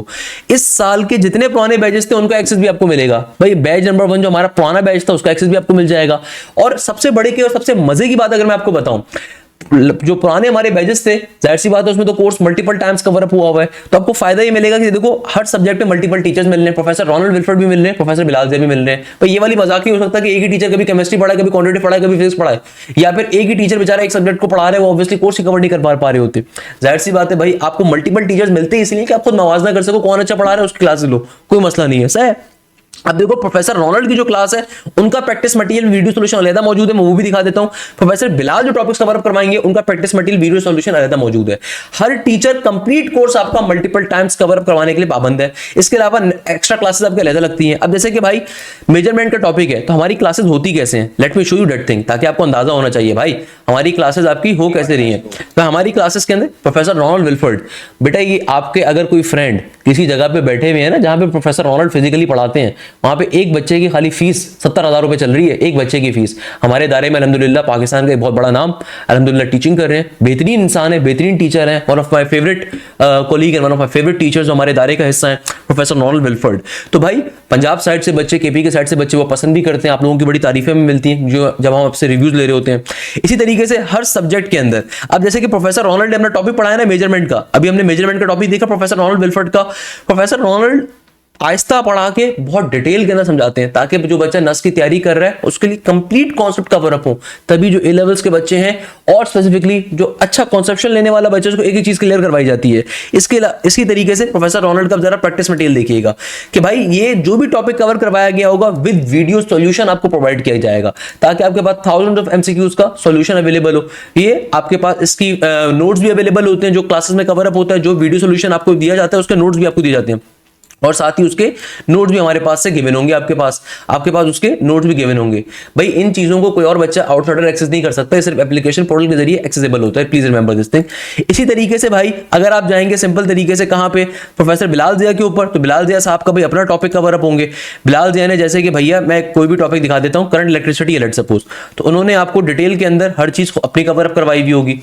इस साल के जितने पुराने बैचेस थे उनका एक्सेस भी आपको मिलेगा। भाई बैच नंबर 1 जो हमारा पुराना बैच था उसका एक्सेस भी आपको मिल जाएगा। और सबसे बड़े की और सबसे मजे की बात अगर मैं आपको बताऊं, जो पुराने हमारे बैचेस थे, जाहिर सी बात है उसमें तो course multiple times cover up हुआ है। तो आपको फायदा ये मिलेगा कि देखो हर सब्जेक्ट में मल्टीपल टीचर्स मिल रहे हैं। प्रोफेसर रोनाल्ड विल्फर्ड भी मिल रहे हैं, प्रोफेसर बिलाल ज़ैद भी मिल रहे हैं। तो ये वाली मजाक नहीं हो सकता कि एक ही टीचर कभी केमिस्ट्री पढ़ाए, कभी क्वांटिटी पढ़ाए, कभी फिजिक्स पढ़ाए, या फिर एक ही टीचर बेचारा एक सब्जेक्ट को पढ़ा रहे हैं, वो ऑब्वियसली कोर्स कवर नहीं कर पा रहे होते। जाहिर सी बात है भाई, आपको मल्टीपल टीचर्स मिलते हैं इसलिए कि आप खुद मवाजना कर सको, कौन अच्छा पढ़ा रहा है उसकी क्लास लो, कोई मसला नहीं है, सही है। अब देखो प्रोफेसर रोनाल्ड की जो क्लास है उनका प्रैक्टिस मटेरियल वीडियो सॉल्यूशन अलग मौजूद है, मैं वो भी दिखा देता हूं। प्रोफेसर बिलाल जो टॉपिक्स कवर अप करवाएंगे उनका प्रैक्टिस मटेरियल वीडियो सॉल्यूशन अलग मौजूद है। हर टीचर कंप्लीट कोर्स आपका मल्टीपल टाइम्स कवर अप करवाने के लिए पाबंद है। इसके अलावा एक्स्ट्रा क्लासेस आपके अलग लगती हैं। अब जैसे कि भाई मेजरमेंट का टॉपिक है तो हमारी क्लासेस होती कैसे हैं, let me show you that thing, ताकि आपको अंदाजा होना चाहिए भाई हमारी क्लासेस आपकी हो कैसे रही हैं। तो हमारी क्लासेस के अंदर प्रोफेसर रोनाल्ड विल्फर्ड, बेटा ये आपके अगर कोई फ्रेंड किसी जगह पे बैठे हुए हैं ना जहां पे प्रोफेसर रोनाल्ड फिजिकली पढ़ाते हैं, वहां पे एक बच्चे की खाली फीस 70,000 रुपए चल रही है, एक बच्चे की फीस। हमारे इदारे में अल्हम्दुलिल्लाह पाकिस्तान का एक बहुत बड़ा नाम अल्हम्दुलिल्लाह टीचिंग कर रहे हैं, बेहतरीन इंसान है, बेहतरीन टीचर है, one of my favourite colleague and one of my favourite teachers हमारे इदारे का हिस्सा है प्रोफेसर रोनाल्ड विल्फर्ड। तो भाई पंजाब साइड से बच्चे, केपी के साइड से बच्चे वो पसंद भी करते हैं, आप लोगों की बड़ी तारीफें भी मिलती हैं जो जब हम आपसे रिव्यूज ले रहे होते हैं। इसी तरीके से हर सब्जेक्ट के अंदर, अब जैसे कि प्रोफेसर रोनाल्ड ने अपना टॉपिक पढ़ाया ना मेजरमेंट का, अभी हमने मेजरमेंट का टॉपिक देखा प्रोफेसर रोनाल्ड विल्फर्ड का। प्रोफेसर रोनाल्ड आहिस्ता पढ़ा के बहुत डिटेल के अंदर समझाते हैं ताकि जो बच्चा नस की तैयारी कर रहा है उसके लिए कंप्लीट कॉन्सेप्ट कवर अप हो। तभी जो ए लेवल्स के बच्चे हैं और स्पेसिफिकली जो अच्छा कॉन्सेप्शन लेने वाला बच्चा उसको एक एक चीज क्लियर करवाई जाती है। इसी तरीके से प्रोफेसर रोनाल्ड का जरा प्रैक्टिस मटेरियल देखिएगा कि भाई ये जो भी टॉपिक कवर करवाया गया होगा विद वीडियो सॉल्यूशन आपको प्रोवाइड किया जाएगा ताकि आपके पास थाउजेंड ऑफ एमसीक्यूज का सॉल्यूशन अवेलेबल हो। ये आपके पास इसकी नोट्स भी अवेलेबल होते हैं जो क्लासेस में कवर अप होता है, जो वीडियो सॉल्यूशन आपको दिया जाता है उसके नोट्स भी आपको दिए जाते हैं और साथ ही उसके नोट्स भी हमारे पास से गिवन होंगे। आपके पास उसके नोट्स भी गिवन होंगे। भाई इन चीजों को कोई और बच्चा आउटसाइडर एक्सेस नहीं कर सकता, सिर्फ एप्लीकेशन पोर्टल के जरिए एक्सेसिबल होता है, प्लीज रिमेंबर दिस थिंग। इसी तरीके से भाई अगर आप जाएंगे सिंपल तरीके से कहां पे, प्रोफेसर बिलाल ज़िया के ऊपर, तो बिलाल ज़िया साहब का भाई अपना टॉपिक कवर अप होंगे। बिलाल ज़िया ने जैसे कि भैया मैं कोई भी टॉपिक दिखा देता हूं, करंट इलेक्ट्रिसिटी है लेट्स सपोज, तो उन्होंने आपको डिटेल के अंदर हर चीज अपनी कवर अप करवाई भी होगी।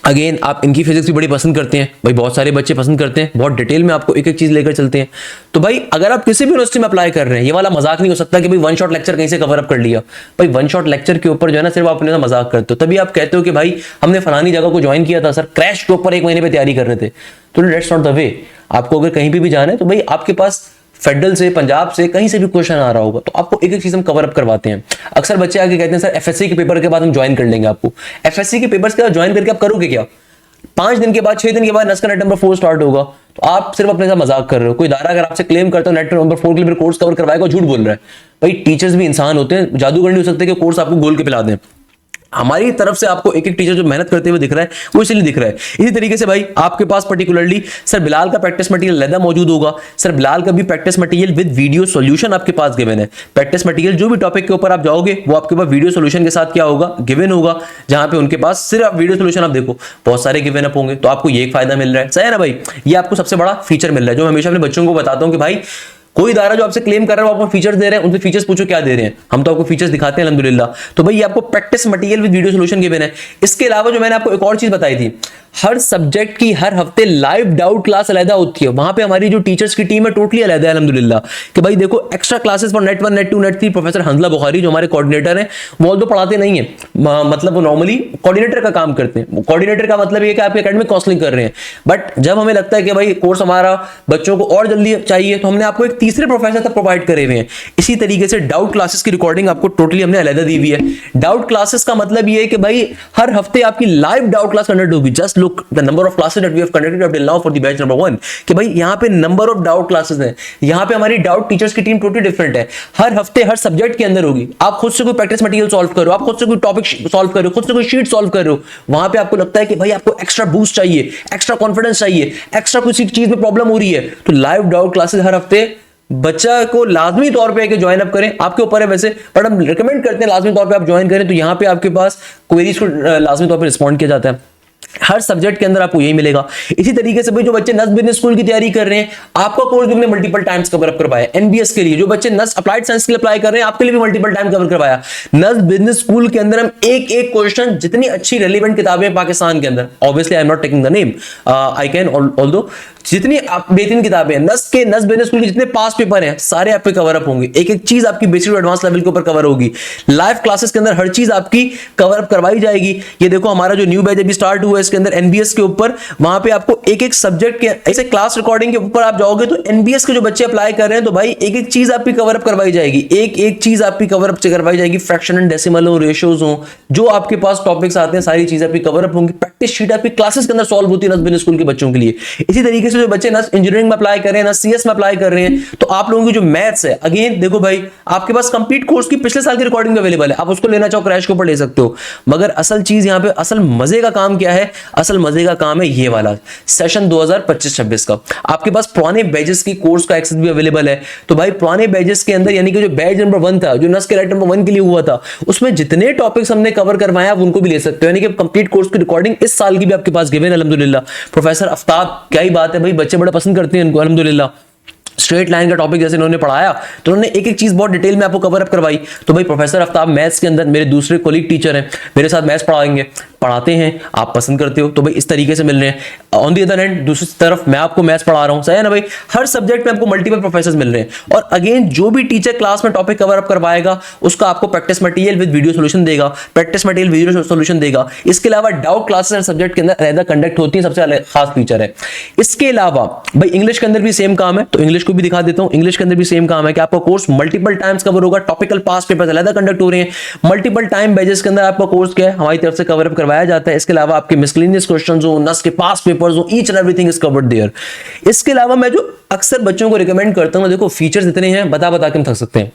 अगेन आप इनकी फिजिक्स भी बड़ी पसंद करते हैं भाई, बहुत सारे बच्चे पसंद करते हैं, बहुत डिटेल में आपको एक एक चीज लेकर चलते हैं। तो भाई अगर आप किसी भी यूनिवर्सिटी में अप्लाई कर रहे हैं, ये वाला मजाक नहीं हो सकता कि भाई वन शॉट लेक्चर कहीं से कवर अप कर लिया। भाई वन शॉट लेक्चर के ऊपर जो है ना सिर्फ आप अपने मजाक करते हो, तभी आप कहते हो कि भाई हमने फलानी जगह को ज्वाइन किया था सर, क्रैश के ऊपर 1 महीने पे तैयारी कर रहे थे। तो दैट्स नॉट द वे। आपको अगर कहीं भी जाना है तो भाई आपके पास फेडरल से, पंजाब से, कहीं से भी क्वेश्चन आ रहा होगा तो आपको एक एक चीज हम कवर अप करवाते हैं। अक्सर बच्चे आके कहते हैं सर एफएससी के पेपर के बाद हम ज्वाइन कर लेंगे आपको। एफएससी के पेपर्स के बाद ज्वाइन करके आप करोगे क्या? 5 दिन के बाद, 6 दिन के बाद नस का नेट नंबर 4 स्टार्ट होगा, तो आप सिर्फ अपने साथ मजाक कर रहे हो। कोई दायरा अगर आपसे क्लेम करता है नेट नंबर 4 के लिए कोर्स कवर करवाएगा, झूठ बोल रहा है। भाई टीचर्स भी इंसान होते हैं, जादूगर नहीं हो सकते कि कोर्स आपको गोल के पिला दें। हमारी तरफ से आपको एक एक टीचर जो मेहनत करते हुए दिख रहा है वो इसलिए दिख रहा है। इसी तरीके से भाई आपके पास पर्टिकुलरली सर बिलाल का प्रैक्टिस मटेरियल अलग मौजूद होगा। सर बिलाल का भी practice material with video solution आपके पास गिवन है। प्रैक्टिस मटेरियल जो भी टॉपिक के ऊपर आप जाओगे वो आपके पास वीडियो सॉल्यूशन के साथ क्या होगा, गिवन होगा, जहां पे उनके पास सिर्फ वीडियो सॉल्यूशन आप देखो बहुत सारे गिवन अप होंगे, तो आपको ये एक फायदा मिल रहा है, सही है ना भाई। ये आपको सबसे बड़ा फीचर मिल रहा है जो हमेशा अपने बच्चों को बताता हूं कि भाई कोई दायरा जो आपसे क्लेम कर रहा है वो आपको फीचर्स दे रहे हैं, उनसे फीचर्स पूछो क्या दे रहे हैं, हम तो आपको फीचर्स दिखाते हैं अल्हम्दुलिल्लाह। तो भाई ये आपको practice material with video solution given है। इसके अलावा जो मैंने आपको एक और चीज बताई थी, हर सब्जेक्ट की हर हफ्ते लाइव डाउट क्लास अलग होती है। वहां पे हमारी जो टीचर्स की टीम है टोटली अलग है अल्हम्दुलिल्लाह, कि भाई देखो extra classes for net 1 net 2 net 3 professor Hanzala Bukhari जो हमारे कोऑर्डिनेटर हैं वो तो पढ़ाते नहीं है, मतलब वो नॉर्मली कोऑर्डिनेटर का काम करते हैं। कोऑर्डिनेटर का मतलब ये कि आपके एकेडमिक काउंसलिंग कर रहे हैं, बट जब हमें लगता है कि भाई कोर्स हमारा बच्चों को और जल्दी चाहिए तो हमने आपको एक तीसरे प्रोफेसर तक प्रोवाइड करे हुए हैं। इसी तरीके से डाउट क्लासेस की रिकॉर्डिंग आपको टोटली हमने अलग दी हुई है। डाउट क्लासेस का मतलब ये है कि भाई हर हफ्ते आपकी लाइव डाउट क्लास कंडक्ट होगी। Just look the number of classes that we have conducted up till now for the batch number 1, कि भाई यहां पे नंबर ऑफ डाउट क्लासेस हैं। यहां पे हमारी डाउट टीचर्स की टीम टोटली डिफरेंट है, हर हफ्ते हर सब्जेक्ट के अंदर होगी। आप खुद से कोई प्रैक्टिस मटेरियल सॉल्व करो, आप खुद से कोई टॉपिक सॉल्व करो, खुद से कोई शीट सॉल्व करो। वहां पे आपको लगता है कि भाई आपको एक्स्ट्रा बूस्ट चाहिए, एक्स्ट्रा कॉन्फिडेंस चाहिए, एक्स्ट्रा किसी चीज में प्रॉब्लम हो रही है, तो लाइव डाउट क्लासेस हर हफ्ते बच्चा को लाजमी तौर पे कि ज्वाइन अप करें। आपके ऊपर है वैसे, बट हम रिकमेंड करते हैं लाजमी तौर पे आप ज्वाइन करें। तो यहां पे आपके पास क्वेरीज को लाजमी तौर पे रिस्पॉन्ड किया जाता है। हर सब्जेक्ट के अंदर आपको यही मिलेगा। इसी तरीके से भाई जो बच्चे नस बिजनेस स्कूल की तैयारी कर रहे हैं, आपका कोर्स भी हमने मल्टीपल टाइम्स कवर अप करवाया। एनबीएस के लिए जो बच्चे नस अप्लाइड साइंस के लिए अप्लाई कर रहे हैं, आपके लिए भी मल्टीपल टाइम कवर करवाया। नस बिजनेस स्कूल के अंदर हम एक एक क्वेश्चन, जितनी अच्छी रेलिवेंट किताबें पाकिस्तान के अंदर, obviously I am not taking the name, I can although, जितनी बेहतरीन किताबें हैं नस बिजनेस स्कूल के जितने पास पेपर हैं सारे आप पे कवर अप होंगे। एक एक चीज आपकी बेसिक टू एडवांस लेवल के ऊपर कवर होगी। लाइव क्लासेस के अंदर हर चीज आपकी कवर अप करवाई जाएगी। ये देखो हमारा जो न्यू बैच अभी स्टार्ट हुआ है इसके अंदर एनबीएस के ऊपर, वहां पे आपको एक एक सब्जेक्ट के ऐसे क्लास रिकॉर्डिंग के ऊपर आप जाओगे तो एनबीएस के जो बच्चे अप्लाई कर रहे हैं तो भाई एक एक चीज आपकी कवर अप करवाई जाएगी। एक एक चीज आपकी कवर अप करवाई जाएगी। फ्रैक्शन एंड डेसिमल हो, रेशियोज हो, जो आपके पास टॉपिक्स आते हैं सारी चीजें आपकी कवर अप होंगी। प्रैक्टिस शीट आपकी क्लासेस के अंदर सॉल्व होती है नस बिजनेस स्कूल के बच्चों के लिए। इसी तरीके से जो बच्चे नस इंजीनियरिंग में अप्लाई कर रहे हैं, नस सीएस में अप्लाई कर रहे हैं, तो आप लोगों की जो मैथ्स है, अगेन देखो भाई आपके पास कंप्लीट कोर्स की पिछले साल की रिकॉर्डिंग भी अवेलेबल है। आप उसको लेना चाहो क्रैश के ऊपर ले सकते हो। मगर असल चीज यहां पे, असल मजे का काम क्या है? असल मजे का काम है ये वाला सेशन 2025-26 का। आपके पास पुराने बैचेस की कोर्स का एक्सेस भी अवेलेबल है। तो भाई पुराने बैचेस के अंदर यानी कि जो बैच नंबर 1 था, जो नस के राइट नंबर 1 के लिए हुआ था, उसमें जितने टॉपिक्स हमने कवर करवाए आप उनको भी ले सकते हो। यानी कि कंप्लीट कोर्स की रिकॉर्डिंग इस साल की भी आपके पास गिवन है अल्हम्दुलिल्लाह। प्रोफेसर आफ्ताब, क्या ही बात है भाई, बच्चे बड़ा पसंद करते हैं इनको अल्हम्दुलिल्लाह। स्ट्रेट लाइन का टॉपिक जैसे इन्होंने पढ़ाया तो उन्होंने एक एक चीज बहुत डिटेल में आपको कवर अप करवाई। तो भाई प्रोफेसर आफ्ताब मैथ्स के अंदर मेरे दूसरे कोलीग टीचर हैं, मेरे साथ मैथ्स पढ़ाते हैं, आप पसंद करते हो तो भाई इस तरीके से मिल रहे हैं। ऑन दी अदर हैंड दूसरी तरफ मैं आपको मैथ्स पढ़ा रहा हूं, सही है ना भाई। हर सब्जेक्ट में आपको मल्टीपल प्रोफेसर्स मिल रहे हैं। और अगेन जो भी टीचर क्लास में टॉपिक कवर अप करवाएगा उसका आपको practice material with video solution देगा, प्रैक्टिस मटेरियल वीडियो सॉल्यूशन देगा। इसके अलावा डाउट क्लासेस हर सब्जेक्ट के अंदर अलग कंडक्ट होती है, सबसे अलग खास फीचर है। इसके अलावा भाई इंग्लिश के अंदर भी सेम काम है, तो इंग्लिश को भी दिखा देता हूं। इंग्लिश के अंदर भी सेम काम है कि आपका कोर्स मल्टीपल टाइम्स कवर होगा। टॉपिकल पास्ट पेपर्स अलग कंडक्ट हो रहे हैं। मल्टीपल टाइम बैचेस के अंदर आपका कोर्स क्या है हमारी तरफ से कवर अप करवाया जाता है। इसके अलावा आपके मिसलेनियस क्वेश्चंस हो, नस के पास्ट पेपर्स हो, each and everything is covered there. इसके अलावा मैं जो अक्सर बच्चों को रिकमेंड करता हूं, देखो फीचर्स इतने हैं बता के हम थक सकते हैं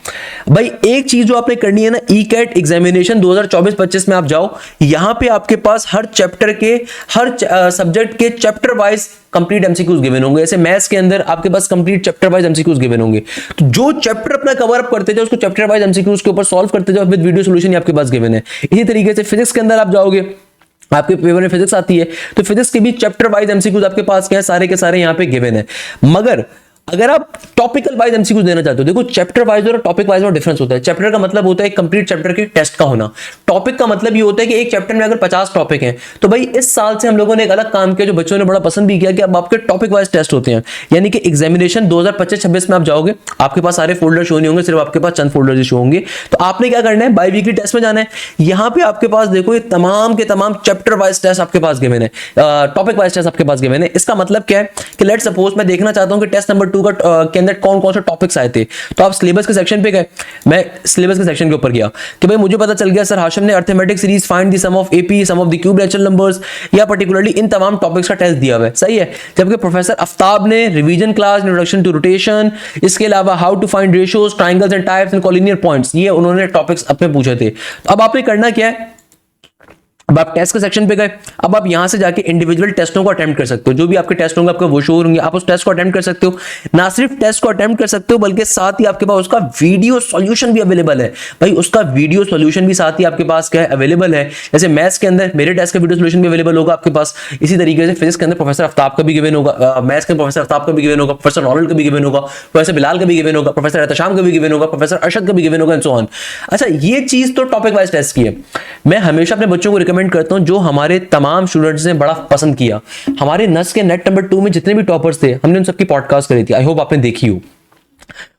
भाई। एक चीज जो आपने करनी है ना, ई कैट एग्जामिनेशन 2024-25 में आप जाओ, यहां पे आपके पास हर चैप्टर के, हर सब्जेक्ट के chapter wise complete MCQs given होंगे। ऐसे मैथ्स के अंदर आपके पास complete chapter wise MCQs given होंगे। तो जो चैप्टर अपना कवर अप करते जाओ उसको चैप्टर वाइज एमसीक्यूज के ऊपर सॉल्व करते जाओ विद वीडियो सॉल्यूशन आपके पास गिवन है। इसी तरीके से फिजिक्स के अंदर आप जाओगे, आपके पेपर में फिजिक्स आती है तो फिजिक्स के भी चैप्टर वाइज एमसीक्यूज आपके पास क्या है, सारे के सारे यहाँ पे गिवन है। मगर अगर आप टॉपिकल वाइज एमसीक्यूज देना चाहते हो, देखो चैप्टर वाइज और टॉपिक वाइज में डिफरेंस होता है। चैप्टर का मतलब होता है कंप्लीट चैप्टर के टेस्ट का होना। टॉपिक का मतलब ये होता है कि एक चैप्टर में अगर 50 टॉपिक हैं तो भाई इस साल से हम लोगों ने एक अलग काम किया जो बच्चों ने बड़ा पसंद भी किया कि अब आपके टॉपिक वाइज टेस्ट होते हैं। यानी कि एग्जामिनेशन 2025-26 में आप जाओगे, आपके पास सारे फोल्डर शो नहीं होंगे, सिर्फ आपके पास चंद फोल्डर ही शो होंगे। तो आपने क्या करना है, बाई वीकली टेस्ट में जाना है। यहाँ पे आपके पास देखो ये तमाम के तमाम चैप्टर वाइज टेस्ट आपके पास गिवन है, टॉपिक वाइज टेस्ट आपके पास गिवन है। इसका मतलब क्या है कि लेट सपोज मैं देखना चाहता हूं कि टेस्ट नंबर 2 का के अंदर कौन कौन से टॉपिक्स आए थे, तो आप सिलेबस के सेक्शन पे गए, मैं सिलेबस के सेक्शन के ऊपर गया कि भाई मुझे पता चल गया सर हाशिम ने arithmetic series, find the sum of AP, sum of the cube natural numbers या पर्टिकुलरली इन तमाम टॉपिक्स का टेस्ट दिया हुआ है, सही है। जबकि प्रोफेसर आफ्ताब ने revision class, introduction to rotation, इसके अलावा how to find ratios, triangles and types and collinear points, ये उन्होंने टॉपिक्स अपने पूछे थे। तो अब आपने करना क्या है, अब आप टेस्ट के सेक्शन पे गए, अब आप यहां से जाके इंडिविजुअल टेस्टों को अटेम्प्ट कर सकते हो। जो भी आपके टेस्ट होंगे आपको वो शो होंगे, आप उस टेस्ट को अटेम्प्ट कर सकते हो। ना सिर्फ टेस्ट को अटेम्प्ट कर सकते हो बल्कि साथ ही आपके पास उसका वीडियो सॉल्यूशन भी अवेलेबल है। भाई उसका वीडियो सॉल्यूशन भी साथ ही आपके पास क्या है, अवेलेबल है। जैसे मैथ्स के अंदर मेरे टेस्ट का वीडियो सॉल्यूशन भी अवेलेबल होगा आपके पास। इसी तरीके से फिजिक्स के अंदर प्रोफेसर आफ्ताब का भी गिवन होगा, मैथ्स के प्रोफेसर आफ्ताब का भी गिवन होगा, प्रोफेसर रॉनल्ड का भी गिवन होगा, प्रोफेसर बिलाल का भी गिवन होगा, प्रोफेसर एहतशाम का भी गिवन होगा, प्रोफेसर अरशद का भी गिवन होगा एंड सो ऑन। अच्छा, ये चीज तो टॉपिक वाइज टेस्ट की है। मैं हमेशा अपने बच्चों को रिकमेंड करता हूं जो हमारे तमाम स्टूडेंट्स ने बड़ा पसंद किया। हमारे नस के नेट नंबर 2 में जितने भी टॉपर्स थे हमने उन सबकी पॉडकास्ट करी थी, आई होप आपने देखी हो।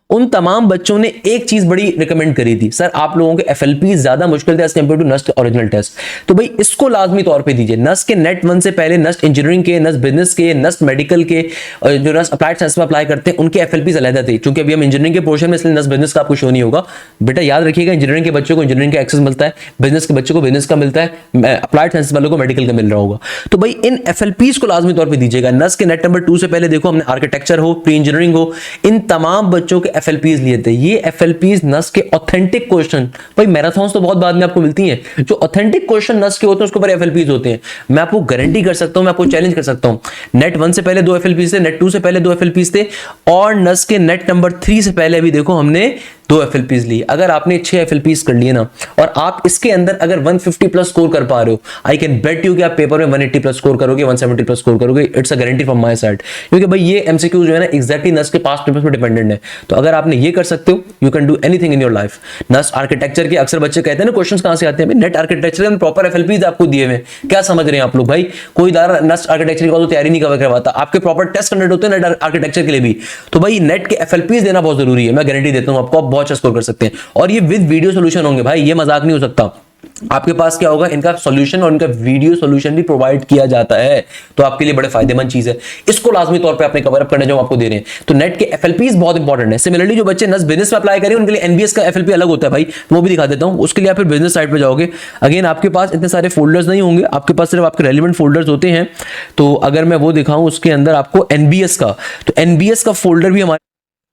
उन तमाम बच्चों ने एक चीज बड़ी रिकमेंड करी थी, सर आप लोगों के एफएलपी ज्यादा मुश्किल थे as compare to NUST original test, तो भाई इसको लाजमी तौर पे दीजिए। नस्ट के नेट 1 से पहले नस्ट इंजीनियरिंग के, नस्ट बिजनेस के, नस्ट मेडिकल के, जो नस्ट अप्लाइड साइंस में अप्लाई करते हैं उनके एफएलपी अलग थे। क्योंकि अभी हम इंजीनियरिंग के पोर्शन में, इसलिए नस्ट बिजनेस का आपको शो नहीं होगा। बेटा याद रखिएगा, इंजीनियरिंग के बच्चों को इंजीनियरिंग का एक्सेस मिलता है, बिजनेस के बच्चों को बिजनेस का मिलता है, अप्लाइड साइंस वालों को मेडिकल का मिल रहा होगा। तो भाई इन एफएलपीज को लाजमी तौर पर दीजिएगा। नस्ट के नेट नंबर 2 से पहले देखो हमने आर्किटेक्चर हो, प्री इंजीनियरिंग हो, इन तमाम बच्चों के एफएलपीज लिए थे। ये एफएलपीज नस्ट के ऑथेंटिक क्वेश्चन, भाई मैराथन्स तो बहुत बाद में आपको मिलती हैं, जो ऑथेंटिक क्वेश्चन नस्ट के होते हैं उसके ऊपर एफएलपीज होते हैं। मैं आपको गारंटी कर सकता हूं, मैं आपको चैलेंज कर सकता हूं, नेट 1 से पहले 2 एफएलपीज थे, नेट 2 से पहले 2 एफएलपीज थे, और नस्ट के नेट नंबर 3 से पहले भी देखो हमने 2 एफएलपीज ली। अगर आपने 6 एफएलपीज कर लिए ना, और आप इसके अंदर अगर 150 प्लस स्कोर कर पा रहे हो, आई कैन बेट यू कि आप पेपर में 180 प्लस स्कोर करोगे, 170 प्लस स्कोर करोगे। It's a guarantee from my side, क्योंकि भाई ये एमसीक्यू जो है ना एग्जैक्टली नस्ट के पास्ट पेपर्स पे डिपेंडेंट है। तो अगर आपने ये कर सकते हो, you can do anything in your life. NUST architecture के अक्सर बच्चे कहते हैं ना क्वेश्चंस कहां से आते हैं, नेट आर्किटेक्चर में प्रॉपर एफएलपीज आपको दिए हुए, क्या समझ रहे हैं आप लोग? भाई कोई दार नस्ट आर्किटेक्चर की तैयारी नहीं करवाता, आपके प्रॉपर टेस्ट कंडक्ट होते हैं नेट आर्किटेक्चर के लिए भी। तो भाई नेट के एफएलपीज देना बहुत जरूरी है, मैं गारंटी देता हूं आपको, आप बहुत अच्छा स्कोर कर सकते हैं। और ये विद वीडियो सॉल्यूशन होंगे भाई, ये मजाक नहीं हो सकता। आपके पास क्या होगा, इनका सॉल्यूशन और इनका वीडियो सॉल्यूशन भी प्रोवाइड किया जाता है, तो आपके लिए बड़े फायदेमंद चीज है। इसको लाजमी तौर पे अपने कवर अप करने जो आपको दे रहे हैं। तो नेट के एफएलपीज बहुत इंपॉर्टेंट है। सिमिलरली जो बच्चे नस्ट बिजनेस में अप्लाई करें उनके लिए एनबीएस का एफएलपी अलग होता है भाई, वो भी दिखा देता हूं। उसके लिए आप फिर बिजनेस साइट पे जाओगे, अगेन आपके पास इतने सारे फोल्डर्स नहीं होंगे, आपके पास सिर्फ आपके रेलिवेंट फोल्डर्स होते हैं। तो अगर मैं वो दिखाऊं उसके अंदर आपको एनबीएस का, तो एनबीएस का फोल्डर भी हमारे,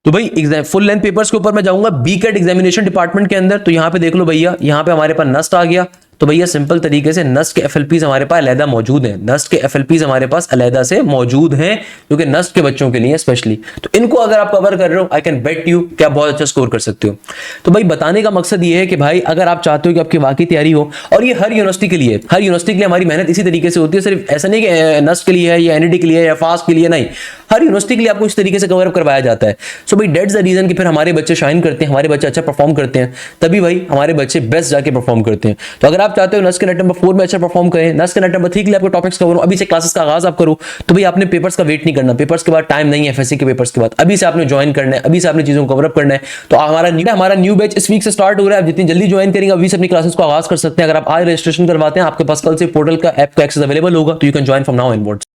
तो भाई एग्जाम फुल लेंथ पेपर्स के ऊपर मैं जाऊंगा बीकेट एग्जामिनेशन डिपार्टमेंट के अंदर। तो यहां पे देख लो भैया, यहां पे हमारे पास नस्ट आ गया। तो भैया सिंपल तरीके से नस्ट के एफएलपीज हमारे पास अलहदा मौजूद हैं, नस्ट के एफएलपीज हमारे पास अलहदा से मौजूद हैं, क्योंकि नस्ट के बच्चों के लिए स्पेशली। तो इनको अगर आप कवर कर रहे हो, आई कैन बेट यू कि आप बहुत अच्छा स्कोर कर सकते हो। तो भाई बताने का मकसद ये है कि भाई अगर आप चाहते हो कि आपकी वाकई तैयारी हो, और ये हर यूनिवर्सिटी के लिए, हर यूनिवर्सिटी के लिए हमारी मेहनत इसी तरीके से होती है। सिर्फ ऐसा नहीं कि नस्ट के लिए है या एनईटी के लिए या फास्ट के लिए, नहीं, हर यूनिवर्सिटी के लिए आपको इस तरीके से कवर अप करवाया जाता है। सो भाई दैट्स द रीजन कि फिर हमारे बच्चे शाइन करते हैं, हमारे बच्चे अच्छा परफॉर्म करते हैं, तभी भाई हमारे बच्चे बेस्ट जाके परफॉर्म करते हैं। तो अगर आप चाहते हो नस्ट के नेट नंबर 4 में अच्छा परफॉर्म करें, नस्ट के नेट नंबर 3 के लिए आपको टॉपिक्स कवर हो, अभी से क्लासेस का आगाज आप करो, तो भाई आपने पेपर्स का वेट नहीं करना, पेपर्स के बाद टाइम नहीं है, एफएससी के पेपर्स के बाद, अभी से आपने ज्वाइन करना है, अभी से आपने चीजों को कवर अप करना है। तो हमारा न्यू बैच इस वीक से स्टार्ट हो रहा है, आप जितनी जल्दी ज्वाइन करेंगे अभी से अपनी क्लासेस को आगाज कर सकते हैं। अगर आप आज रजिस्ट्रेशन करवाते हैं, आपके पास कल से पोर्टल का ऐप का एक्सेस अवेलेबल होगा, तो you can join from now onwards.